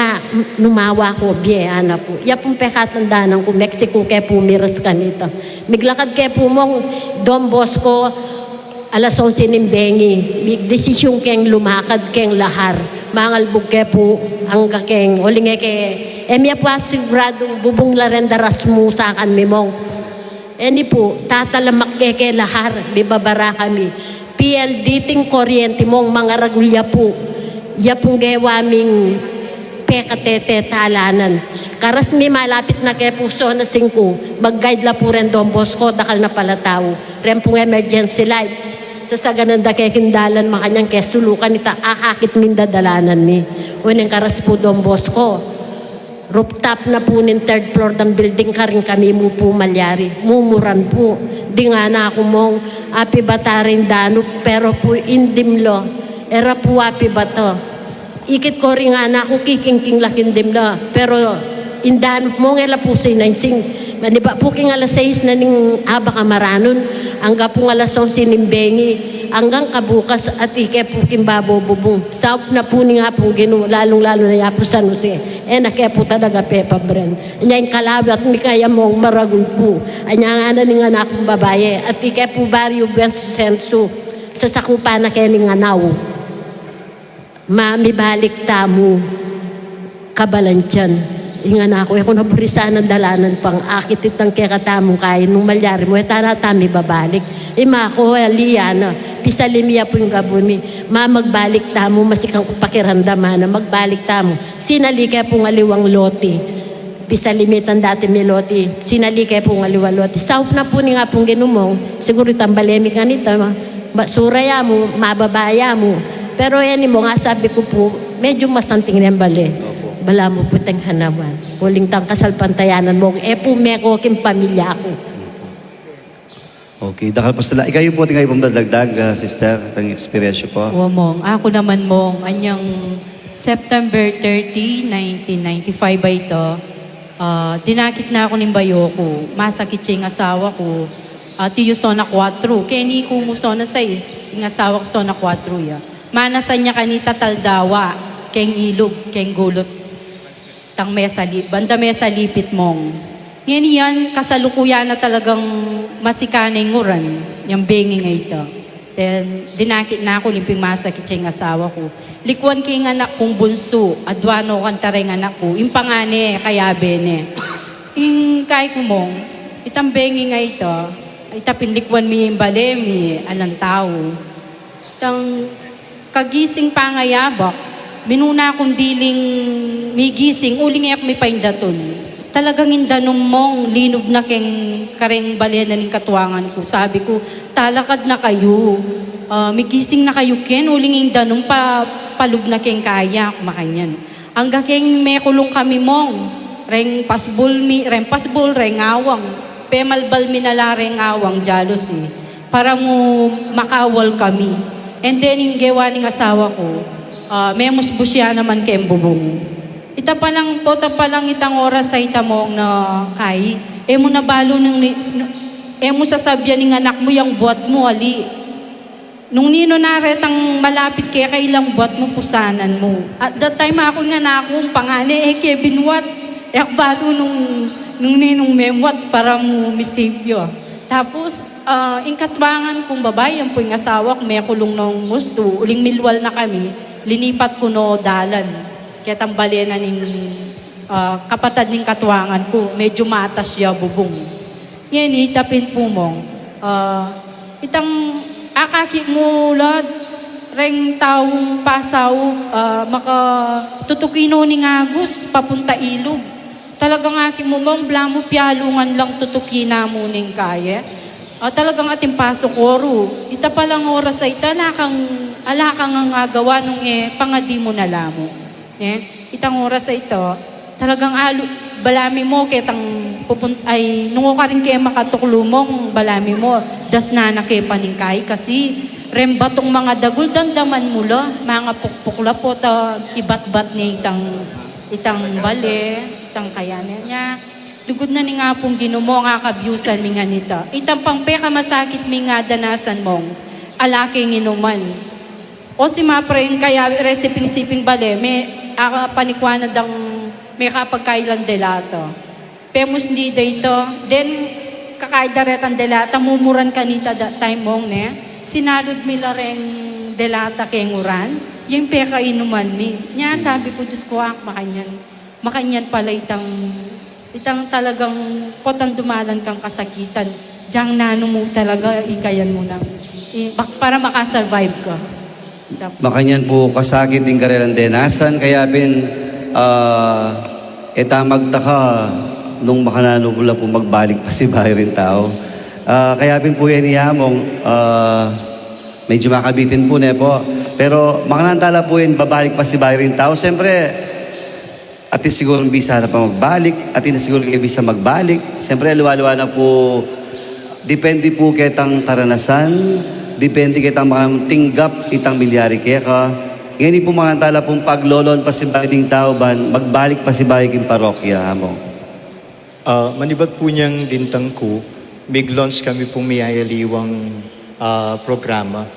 Speaker 7: numawa ko, biyana po. Pong pekatandanan ko, Mexico kaya po miras kanito. Miglakad kaya po mong Don Bosco, alas 11 ng bengi. Desisyon keng lumakad keng lahar. Mangalbog kaya po hangga keng uling kaya miya po asigradong bubong larendaras mo sa akan mimong. Po, tatalamak kaya lahar, bibabara kami. PLD ting kuryente mong mga ragulya po. Ya pong gawaming pekatete talanan. Karas mi malapit na kaya po so na 5, mag-guide la po rin Don Bosco, dakal na pala tao. Ren pong emergency light. Sa gananda kaya kindalan makanyang kesulukan ita akakit minda dalanan mi. Unang karas po Don Bosco. Rooftop na po ng third floor ng building ka rin kami mo po malyari. Mumuran po. Di nga na ako mong api batarin dano pero po indimlo. Era po api bato. Ikit ko rin nga na ako kikingking lakindimlo. Pero indano mo ngela po sinaysing. Maniba po king alas 6 na ning aba kamaranon. Hanggang po alas 11 nimbengi. Hanggang kabukas at ike po kimbabo bubong. Saup na po ni nga po gino, lalong-lalo na yapo San Jose. Nakaya po talaga Pepa Bren. Anya yung kalabi at mi kaya mong maragul po. Anya nga na ni nga na akong babaye. At ike po baryo Benso Senso sa sakupa na kaya ni nga naw. Mami balik tamo kabalansyan. Inga na ako naburisa ng dalanan pang akitit ng kekatamong kain nung malyari mo. Tara tami babalik. Ima ako aliyana. Pisalimia po yung gabon mi. Magbalik tamo, masikang ko pakiramdaman na magbalik tamo. Sinalika po ng aliwang loti. Pisalimitan dati may loti. Sinalika po ng aliwang loti. Saup na po ni nga pong ginumong. Siguro tambalemi ka nito. Suraya mo, mababaya mo. Pero yan mo nga sabi ko po, medyo masanting ng bali. Bala mo po tang hanawan. Huling tang kasalpantayanan mo. Po meko king pamilya ko.
Speaker 4: Okay, dakal po sila. Ikaw po tingay pumdadagdag, sister, ang experience po.
Speaker 12: O mong, ako naman mong, anyang September 30, 1995 ba ito, dinakit na ako ng bayo ko, masakit siya yung asawa ko, tiyo sona 4, kaya ko mo sona 6, yung asawa ko sona 4 ya. Manasan niya kanita taldawa, keng ilog, keng gulot, tang banda mesa lipit mong. Ngayon yan, kasalukuyan na talagang masikanay nguran, yung bengi nga ito. Then, dinakit na ako, limping masakit siya yung asawa ko. Likwan kay anak kong bunso, adwano kantaray ng anak ko, yung pangane, kaya bene. Yung kay ko mong, itang bengi nga ito, itapin likwan mi yung balemi, alang tao. Itang kagising pangayabak, minuna akong diling may gising, uling ayak may paindaton. Talagang indanom mong linog na keng kareng balena ng katuwangan ko. Sabi ko, talakad na kayo. May gising na kayo ken, uling indanom palug na keng kaya, kumakanyan. Hanggang keng may kulong kami mong, reng pasbol, reng awang, pemalbal minala reng awang, jealousy, para mo makawal kami. And then, yung gawa ng asawa ko, memos busya naman keng bubong. Ita pa lang itang oras sa itamong na kay, mo nabalo mo sasabyan ng anak mo yung buhat mo, ali. Nung nino naretang malapit kaya kailang buhat mo, pusanan mo. At that time ako nga na akong pangane, Kevin Watt, balo nung ninong memwat para mo misibyo. Tapos, ingkatwangan kong babae, po yung asawa ko, may kulong ng gusto, uling milwal na kami, linipat ko no dalan. Kaya tambali na ng kapatid ng katuwangan ko, medyo matas siya bubong. Yan, itapin po mong, itang akaki mo lad, reng taong pasaw, makatutukino ni Agus, papunta ilog. Talagang aking mo mong blamo piyalungan lang tutukina mo ning kaya. Talagang ating pasok oro. Ita palang oras ay alakang ang agawa nung pangadi mo na lamo. Itang oras ay ito, talagang balami mo, ketang ay nung ka rin kaya makatuklumong balami mo, das na panikay kasi rembatong mga dagul, dandaman mo lo, mga pukpukla po, ibat-bat niya itang bale, itang kayanan niya. Lugod na ni nga pong ginumo, nga kabyusan mi nga nito. Itang pangpeka masakit mi nga danasan mong, alaking inuman. O si maprain kaya resiping-siping bale, may panikwana dang may kapagkailan delato. Pemos di dito. Then, kakaidaretan delata, mumuran kanita that time mong sinalod mila rin delata kenguran, yung peka inuman mi. Yan, sabi ko, Diyos ko, makanyan pala itang talagang potang dumalan kang kasakitan. Diyang nano mo talaga, ikayan mo na. Para makasurvive ka.
Speaker 4: Makanyan po kasakit din karelang denasan, kaya magtaka nung makananubula po magbalik pa si bahay rin tao. Kaya po yan iyamong, medyo makabitin po po. Pero makanantala po yan, babalik pa si bahay rin tao. Siyempre, at siguro bisa na pa magbalik, at siguro bisa magbalik. Siyempre, luwa-luwa na po, depende po kitang taranasan, depende kitang mga tinggap itang milyari keka. Ngayon po mga tala pong paglolon pa si bayiting tao ban, magbalik pa si bayiting parokya mo.
Speaker 5: Manibat po niyang dintang ko, big-launch kami pong mayayaliwang programa.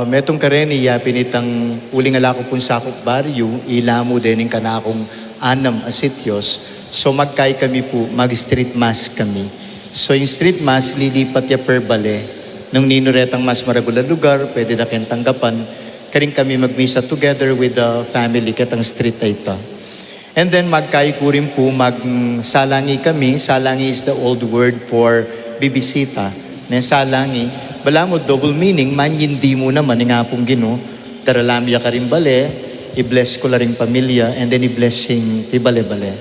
Speaker 5: Metong kareni ya pinitang uling ala ko pong sakop baryo, ilamo din yung kanakong anam asityos. So magkay kami po, mag-street mass kami. So yung street mass, lilipat ya per bale. Nung ninuretang mas maragulang lugar, pwede na kayong tanggapan. Karing kami magmisa together with the family, katang street ay ito. And then magkay ko rin po, magsalangi kami. Salangi is the old word for bibisita. Na salangi, bala mo double meaning, manyindi mo naman, nga pong Ginoo, taralamya ka rin bale, i-bless ko la rin pamilya, and then i-blessing ibale-bale.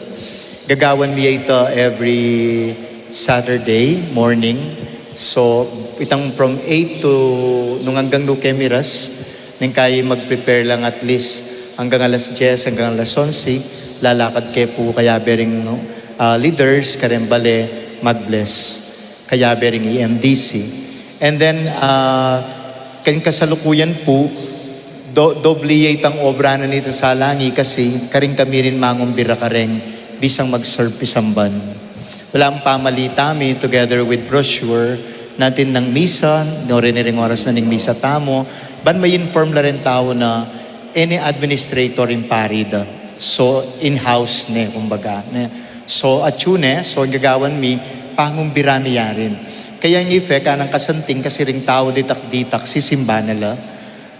Speaker 5: Gagawan mi ito every Saturday morning. So, itang from 8 to, nung hanggang no kemiras, nang kaya mag-prepare lang at least hanggang alas 10, hanggang alas 11, lalakad kayo po kaya bering leaders, karembale, mag-bless. Kaya bering EMDC. And then, kayong kasalukuyan po, doble itang obra na nito sa langi kasi karing kami rin mangumbira kareng bisang mag-serve isamban. Wala ang pamalita mi together with brochure natin ng misa, no rin oras na ng misa tamo, ban may inform la rin tao na any administrator in parida. So, in-house ne, kumbaga. Ne. So, atyune, so gagawan mi, pangumbira mi yarin. Kaya yung effect, anang kasanting kasi ring tao ditak-ditak, sisimba nila.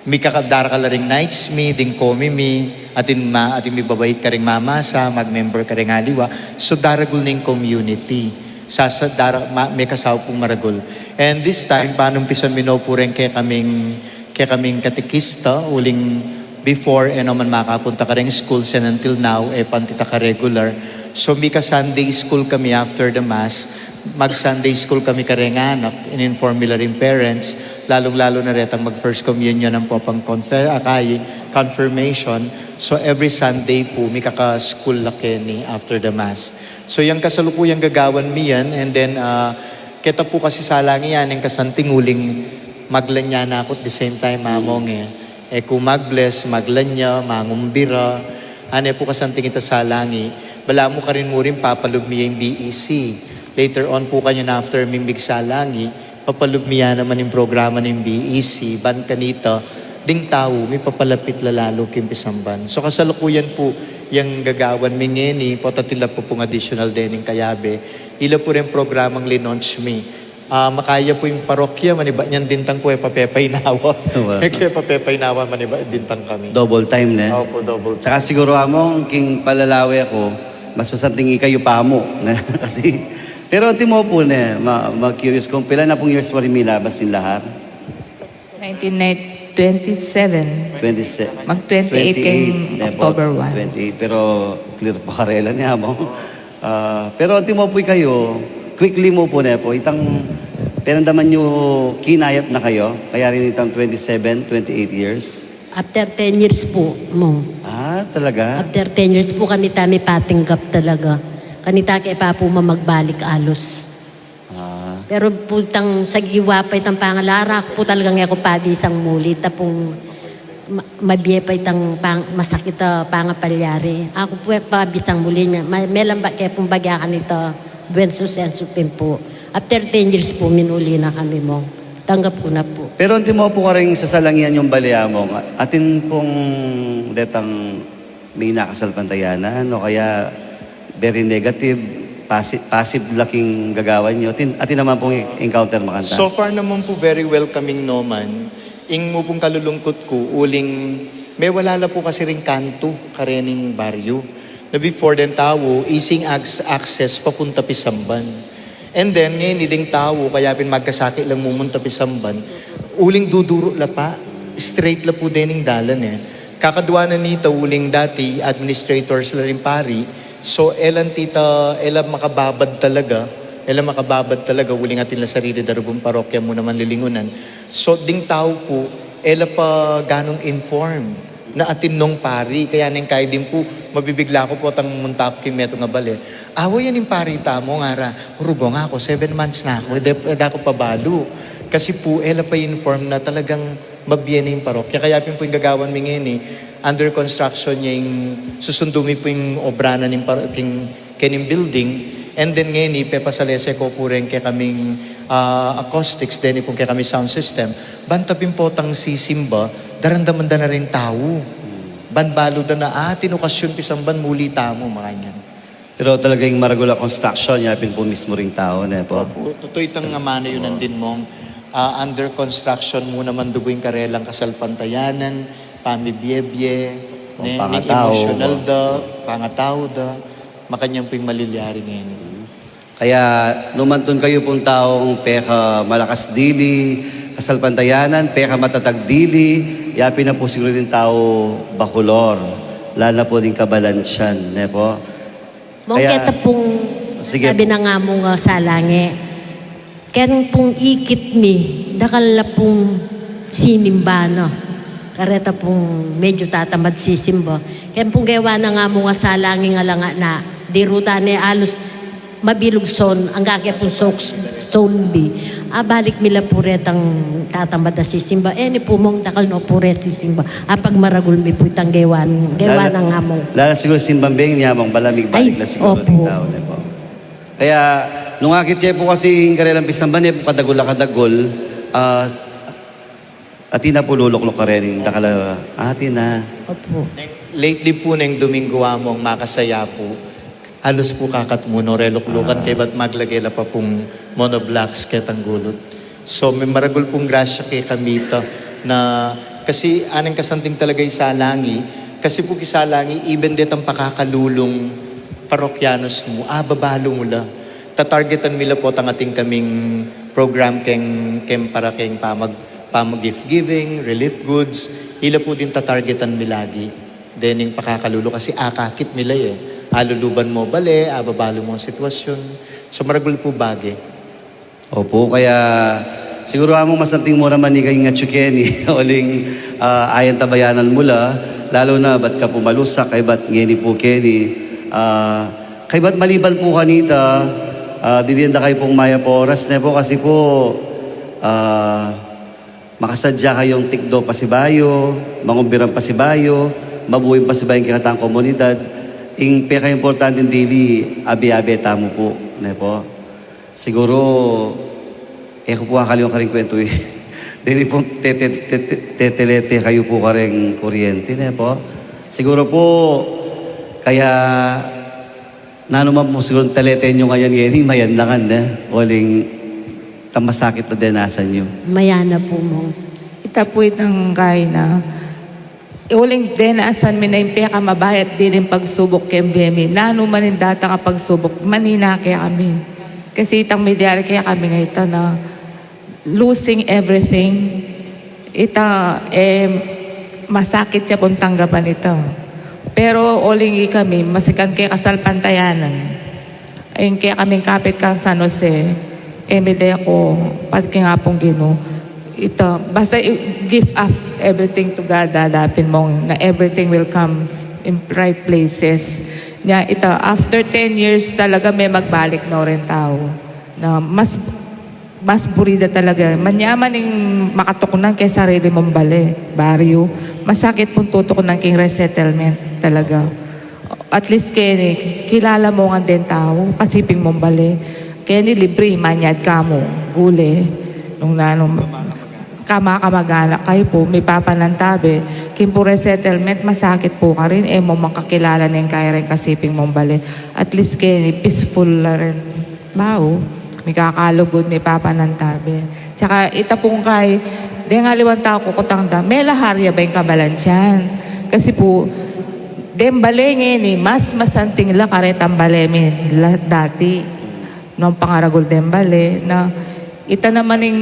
Speaker 5: May kakadara ka ring nights mi, ding komi mi, atin mi babait ka ring mamasa, mag-member ka ring aliwa. So, daragul ning community. May kasaw pong maragul. And this time, paano pisan minopureng kaya kaming katekista, uling before, naman makapunta ka ring schools, and until now, pantita ka regular. So, may ka-Sunday school kami after the Mass. Mag-Sunday school kami kareng anak, in-inform nila rin parents, lalong-lalo na retang mag-first communion ng popang confirmation. So every Sunday po, may kaka-school laki ni after the Mass. So yung kasalukuyang gagawan mi yan, and then kita po kasi salangi yan, yung kasantinguling maglanya na ako at the same time mamong kung mag-bless, maglanya, mangumbira, po kasanting ita salangi, bala mo ka rin mo rin papalubmi yung BEC. Later on po kanya na after mimbig salangi, papalubmiya naman yung programa ng BEC, ban kanita, ding tao, may papalapit lalalo kimpisamban. So kasalukuyan po, yung gagawan mingeni, potatila po pong additional din ng kayabe, ila po rin programang linonch mi. Makaya po yung parokya, maniba niyan dintang ko, papepay nawa. Kaya papepay nawa, maniba dintang kami.
Speaker 4: Double time na.
Speaker 5: Opo, double time.
Speaker 4: Tsaka siguro among king palalawi ako, mas masantingi kayo pa mo. Kasi, pero mo po na, ma-curious kung pila na pong years mo rin milabas yung lahat?
Speaker 10: 1927.
Speaker 4: 27.
Speaker 10: Mag-28 kayong October 1.
Speaker 4: 28, pero clear pa karela niya mo. Pero mo po kayo, quickly mo po na po, itang, pinandaman nyo, kinayap na kayo, kaya rin itang 27, 28 years.
Speaker 7: After 10 years po, mo.
Speaker 4: Talaga?
Speaker 7: After 10 years po, kanita may patinggap talaga. Kanita kay pa po mamagbalik alos. Pero putang sa giwa pa itang pangalara, po talagang ako padi isang muli. Tapong mabiye pa itang masakit pangapalyari. Ako po pa bisang muli niya. May lamba kaya pong bagyakan ito. Buenso sensupin po. After 10 years po, minuli na kami mo. Tanggap ko na po.
Speaker 4: Pero hindi mo po ka rin sasalangian yung balya mo. Atin pong detang may nakasalpantayanan o kaya very negative, passive laking gagawan nyo. Atin naman pong encounter makanta.
Speaker 5: So far naman po very welcoming naman. Ing mo pong kalulungkot ko, uling may wala po kasi ring kanto karening baryo. Na before den tao, easing access papunta Pisamban. And then, ngayon iding tao, kaya magkasakit lang mumunta Pisamban, uling duduro la pa, straight la po din yung dalan Kakadwa na nito, uling dati, administrators la rin pari, so, elan makababad talaga, uling atin la sarili darubong parokya mo naman lilingunan. So, ding tao po, ela pa ganong informed. na atinong pari. Kaya nang kaya din po, mabibigla ko po tang muntak kimeto nga bali. Awo yan yung pari tamo nga ra. Rugo nga ako, 7 months na ako. Hindi ako pabalo. Kasi po, ela pa inform na talagang mabiyan yung parokya. Kaya po yung gagawan mi ngayon under construction niya yung susundumi po yung obra na kening building. And then ngayon, pepasalese ko po rin kaya kaming acoustics, then kung kaya kami sound system. Bantapin po tang sisimba, darandaman na rin tao. Banbalo na tinukasyon pisang ban muli tamo, mga yan.
Speaker 4: Pero talagang Maragula Construction, yapin po mismo ring tao, ne po.
Speaker 5: Totoo itang amana yun nandin mong under construction mo naman dugoy karelang kasalpantayanan, pamibiyebye,
Speaker 4: Pangatao.
Speaker 5: emotional da, pangatao da, makanyang ping maliliari ngayon.
Speaker 4: Kaya numantun kayo pong taong peka malakas dili, kasalpantayanan, peka matatag dili, yapin na po siguro din tao bakulor, lalo na po din kabalansyan, ne po.
Speaker 7: Mong kita pong
Speaker 4: Sige
Speaker 7: sabi
Speaker 4: po.
Speaker 7: na nga mo nga salange. Kaya pong ikit mi, dakal na pong sinimba, no? Kareta pong medyo tatamad sisimba. Kaya pong gawa na nga mo nga salange nga lang nga na di ruta ni alos mabilog son, ang gagaya pong zombi. Balik mila puretang tatamad na sisimba. Ni po mong dakal no puret sisimba. Pag maragul mi po itang gawa na nga mo.
Speaker 4: Lalo siguro simbambing niya mong balamig balik na siguro
Speaker 7: opo.
Speaker 4: ng tao, ne po. Kaya, nung akit siya po kasi karelang pisamban niya po kadagol, atin na po lulok-lok ka rin, dakala, atin na.
Speaker 7: Opo.
Speaker 5: Lately po nang Domingo among makasaya po, halos po kakat mo no relok-lukan kay ba't maglagay la pa pong monoblocks ketang gulot. So may maragol pong grasya kay kamita na kasi anong kasanting talaga yung salangi, kasi po kisalangi even det ang pakakalulong parokyanos mo, babalo mo la. Tatargetan nila po tang ating kaming program kem para keng pamag gift giving, relief goods, ila po din tatargetan milagi. Then yung pakakalulo kasi akakit nila aluluban mo bale, babalo mo ang sitwasyon. So maragul po bagi.
Speaker 4: Opo, kaya siguro among masanting mo naman ni kay nga Chukeni, uling ayan tabayanan mula, lalo na ba't ka pumalusak, kay ba't ngeni po Kenny, kay ba't maliban po kanita, didinda kayo pong maya po oras na po kasi po makasadya kayong tikdo pasibayo, mangumbiran pasibayo, mabuhin pasibayo ng kikatang komunidad, ing peka importante dili abi-abi tamo po, na po. Siguro, ko po kakaliwan ka rin kwento Dili po tetelete kayo po ka rin kuryente, na po. Siguro po, kaya nanuman po siguro telete nyo ngayon ngayon, mayan na kan na. Waling tamasakit na dinasan nyo.
Speaker 7: Mayana po mo.
Speaker 10: Ita po itang kay na uling dinasan mi na yung peka mabayat din yung pagsubok kay Bemi. Nano man yung data nga pagsubok, manina kaya kami. Kasi itang medyari kaya kami nga ita na losing everything. Ita masakit siya pong tanggapan ito. Pero uling kami, masikan kaya kasalpantayanan. Ayun kaya kaming kapit ka San Jose, emide ko, pati nga pong Gino. Ito, basta give up everything to God, dadapin mong na everything will come in right places. Nya, ito, after 10 years talaga may magbalik na rin tao. Na mas burida talaga. Manyaman yung makatukunan kay sarili mong baryo. Masakit pong tutukunan king resettlement talaga. At least kilala mo nga din tao, kasiping mong bali. Kaya ni libre, manyad ka mo, gule. Nung kamag-anak kayo po, may papanantabi. Kim po resettlement, masakit po ka rin. Mo makakilala na yung kaya rin kasiping mong bali. At least peaceful na rin. Bao, may kakalugod, may papanantabi. Tsaka ita pong kay, di nga liwan tao kukutang da, may laharya ba yung kabalansyan? Kasi po, dembale ngayon mas masanting la karetang balemi dati. Noong pangaragol dembale na ita naman yung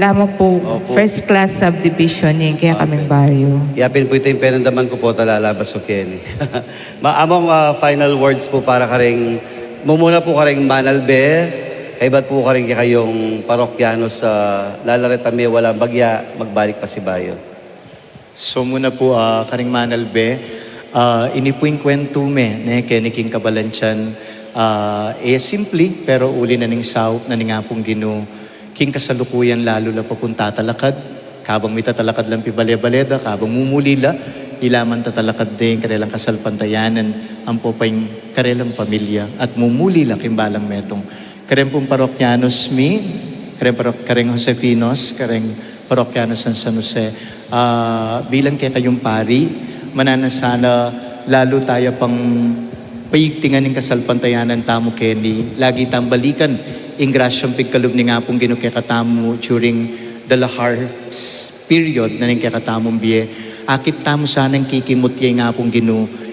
Speaker 10: lamang po first class subdivision yung kaya kaming baryo.
Speaker 4: Yapin po ito yung penandaman ko po talalabas o Kenny. Maamong final words po para karing, mumuna po karing manalbe, kay ba't po karing kayong parokyano sa lalareta may walang bagya, magbalik pa si Bayo.
Speaker 5: So muna po, karing manalbe, ini po yung kwento me, ne, keniking kabalansyan, simply, pero uli na ning sao, na nga pong gino, king kasalukuyan lalo la papunta talakad, kabang may tatalakad lang pibale-baleda, kabang mumulila, ilaman tatalakad din, karelang kasalpantayanan, ang po pa yung karelang pamilya, at mumulila kimbalang metong, kareng pong parokyanos mi, kareng Josefinos, kareng parokyanos ng San Jose, bilang kaya kayong pari, mananasana lalo tayo pang payigtingan ng kasalpantayanan tamo Kenny, lagi tambalikan in grasyang pigkalub ni nga pong ginukekatamo during the lahar period na ning kekatamong biye. Akit tamo sanang kikimot kay nga pong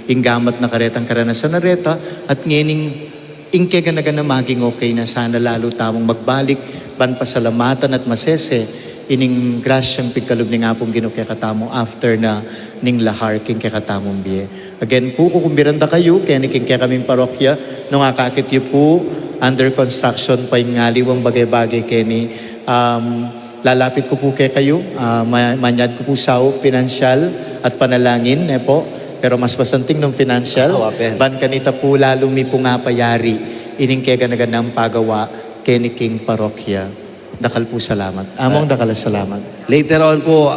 Speaker 5: inggamat na karetang karanasan na reta at ngening ingke na maging okay na sana lalo tamong magbalik ban pasalamatan at masese ining grasyang pigkalog ni nga pong ginukekatamo after na ning lahar king kekatamong biye. Again po, kukumbiranda kayo, kaya king kaming parokya, nung akakit yu po, under construction pa yung ngaliwang bagay-bagay keni. Lalapit ko po kayo, manyad ko po sa financial at panalangin, po. Pero mas basanting ng financial, ban kanita po lalo mi po nga payari, ining kaya ganaganang pagawa, keni king parokya. Dakal po salamat. Among dakal salamat.
Speaker 4: Later on po,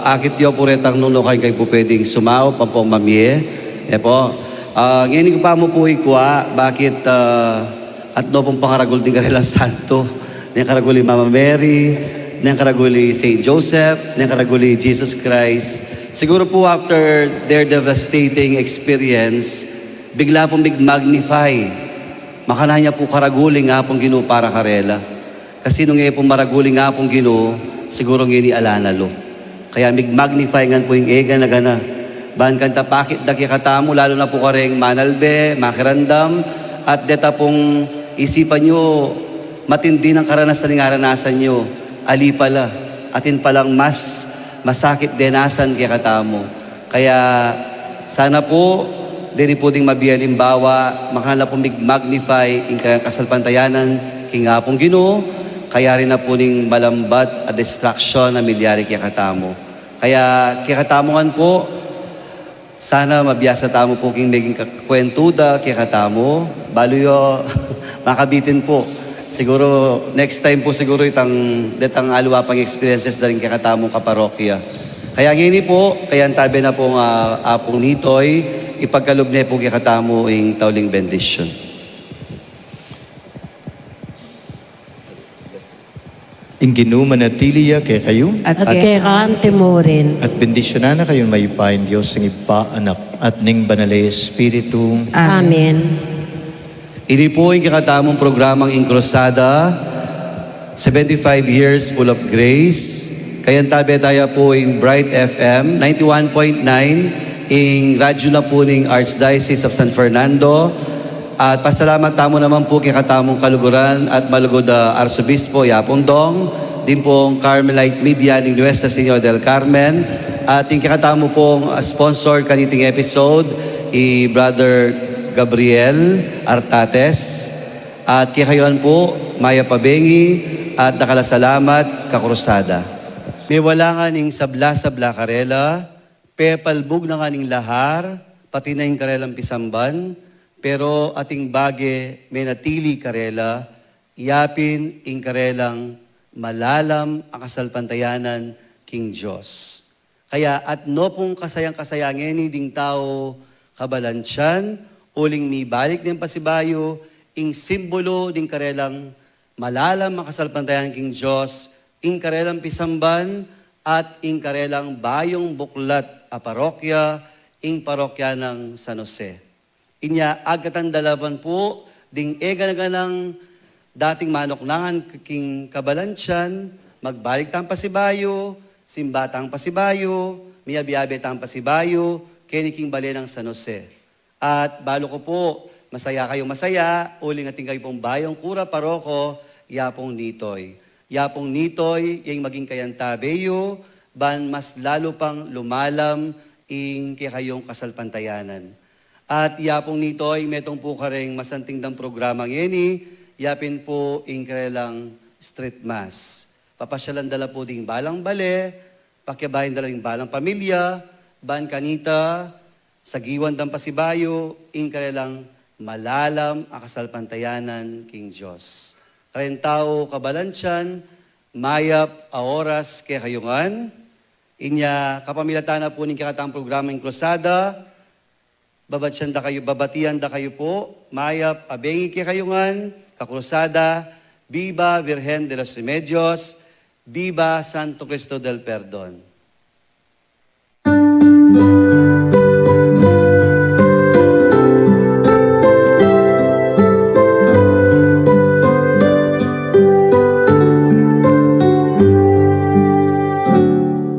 Speaker 4: akit yo po retang nunukan kayo po pwedeng sumaw, pampong mamie. Po. Ngayon ko pa mo po ikwa, bakit at no pong pangaragul din karelang santo. Niyang karaguli Mama Mary, niyang karaguli Saint Joseph, niyang karaguli Jesus Christ. Siguro po after their devastating experience, bigla pong magnify. Makana niya po karaguli nga pong Ginoo para karela. Kasi nung ngayon pong maraguli nga pong Ginoo, siguro ngayon alanalo. Kaya magnify nga po yung ega na gana. Ban kanta pakit daki katamo, lalo na po kareng manalbe, makirandam, at deta pong isipan nyo, matindi ng karanasan ng aranasan nyo, ali pala, atin palang mas masakit denasan kaya katamo. Kaya sana po, dini po ding mabiyalimbawa, makanala po magnify in kayang kasalpantayanan, kinga pong Ginoo, kaya rin na po ning malambat at distraction na milyari kaya katamo. Kaya kaya katamongan po, sana mabiyasa tamo po king maging kwentuda kaya katamo, baluyo makabitin po. Siguro, next time po siguro detang aluwa pang experiences na rin kakatamong kaparokya. Kaya ngayon po, kaya tabi na po nga apong nitoy, ipagkaloob niya po kakatamo yung tauling bendition.
Speaker 5: Inginu manatiliya kay kayo,
Speaker 7: At kay kaante mo rin.
Speaker 5: at bendisyonan na kayo mayupain Diyos ng iba, anak, at ning banalay Espiritu.
Speaker 7: Amen.
Speaker 4: Ini po yung kakatamong programang Inkrusada, 75 years full of grace. Kaya tabi tayo po yung Bright FM, 91.9, yung radyo na po ng Archdiocese of San Fernando. At pasalamat tamo naman po kay katamong kaluguran at malugod Arsobispo Yapondong, din pong Carmelite Media ng Nuestra Señora del Carmen. At yung kakatamo pong sponsor kaniting episode, Brother Gabriel Artates, at kikayon po, Maya Pabengi, at nakalasalamat, Kakrusada. May wala nga ning sabla-sabla karela, pepalbog na nga ning lahar, pati na yung karelang pisamban, pero ating bage may natili karela, iyapin ing karelang malalam ang kasalpantayanan king Diyos. Kaya at no pong kasayang-kasayangin ding tao kabalansyan, uling mi balik ng pasibayo, ing simbolo ding karelang malalam makasalpantayan king Diyos, ing karelang pisamban, at ing karelang bayong buklat a parokya, ing parokya ng San Jose. Inya agatan dalaban po, ding ega na ganang dating manoknangan king kabalansyan, magbalik tang pasibayo, simbatang pasibayo, miyabiyabe tang pasibayo, keniking bali ng San Jose. At balo ko po, masaya kayo masaya, uling ating kayo pong bayong kura paroko, yapong nitoy. Yapong nitoy, yung maging kayantabeyo, ban mas lalo pang lumalam, ing kayong kasalpantayanan. At yapong nitoy, metong po kareng masanting dang programa ngeni, yapin po ing karelang street mass. Papasyalan dala po ding balang bale, Pakibahin daling balang pamilya, ban kanita, sagiwan dang pasibayo, inkalelang malalam akasalpantayanan king Diyos. Karentao kabalansyan, mayap a oras kay kayungan, inya kapamilatana po ning kakatang programang Krusada, babatian da kayo po, mayap abengi kay kayungan, kakrusada, Viva Virgen de los Remedios, Viva Santo Cristo del Perdon.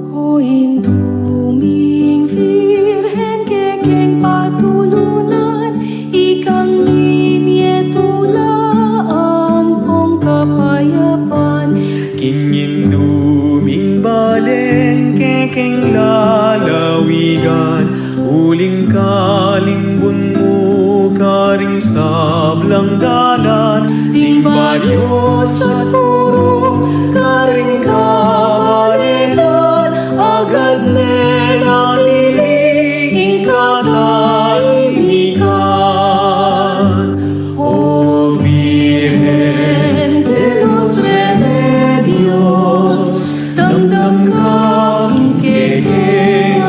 Speaker 2: O induming Virgen kekeng patulunan, ikang ninyetula ampong kapayapan.
Speaker 3: Kinyinduming balen kekeng lalawigan, uling kalimbun mo karing sablang dalan,
Speaker 2: Timbayo sa puro karing kabalenan, agad menaliling katahimikan. O Virgen de los Remedios, damdam kang kekengabus,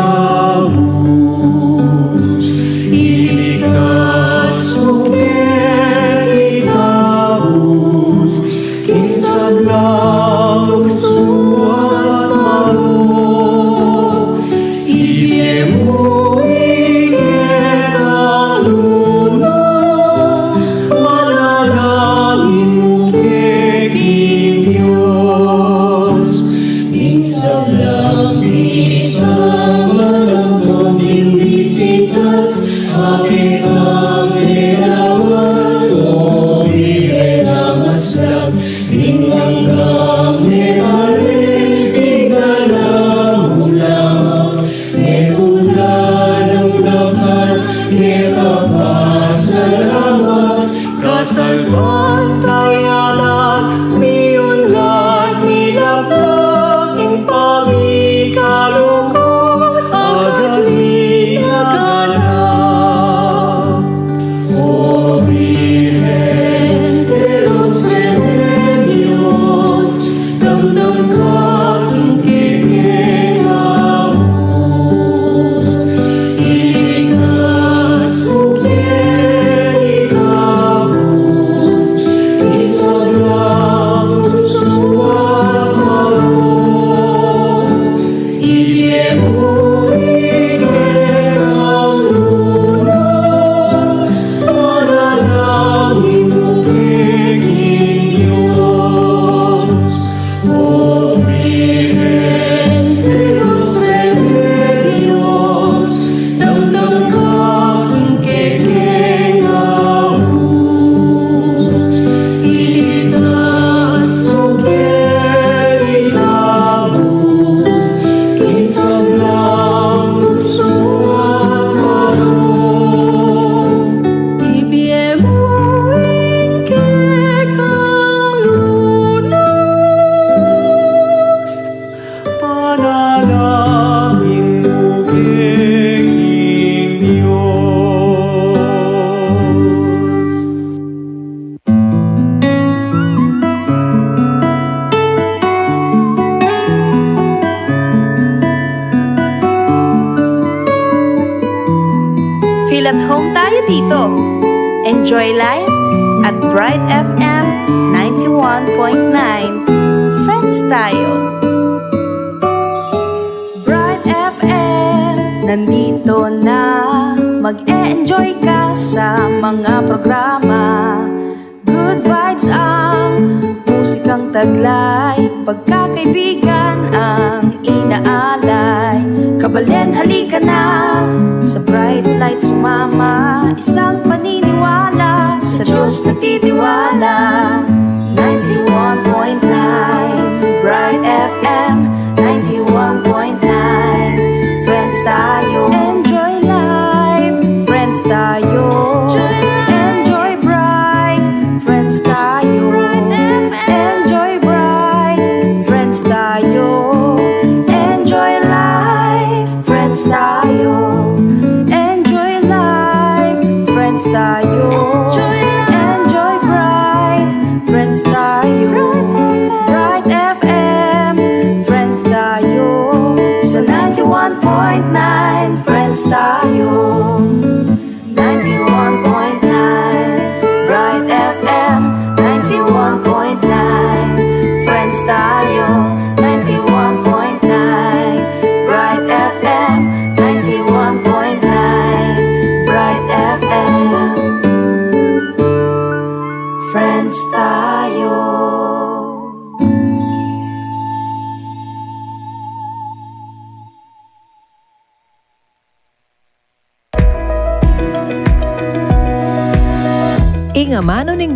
Speaker 2: iligtas mo kekikabus, king sablang tuksuan maro, ibiyemo ikekalunas, manalangin mo keking Diyos, king sablang isang malambot imbisitas, aking ang lerawan, o Virgen ang maslang, hinggang mealin, igalamulang, metulan ang lakad, kekapasalamat, kasalbantayanan, miunlad, milaplag, ing pamikalungkot, agad minaganap. O Virgen de los Remedios, damdam kaking kekengabus, iligtas mo kekikabus, king sablang tuksuan maro, ibiyemo ikekalunas, manalangin mo keking Diyos. O Virgen de los Remedios, damdam kaking kekengabus, iligtas mo kekikabus, king sablang tuksuan maro, ibiyemo ikekalunas,
Speaker 3: panalangin mo keking Diyos.
Speaker 1: Feel at home tayo dito. Enjoy life at Bright FM 91.9. Friends tayo. Bright FM, nandito na. Mag-e-enjoy ka sa mga programa. Good vibes ang musikang taglay, pagkakaibigan ang inaalay. Kabalin, halika na sa bright light sumama. Isang paniniwala sa Diyos nagtitiwala. 91.9 Bright FM 91.9. Friends tayo, enjoy life. Friends tayo, enjoy bright. Friends tayo, enjoy bright. Friends tayo, enjoy 91.9 Bright FM 91.9 Friends tayo 91.9 Bright FM 91.9 Bright FM Friends tayo.
Speaker 2: Ingamano ning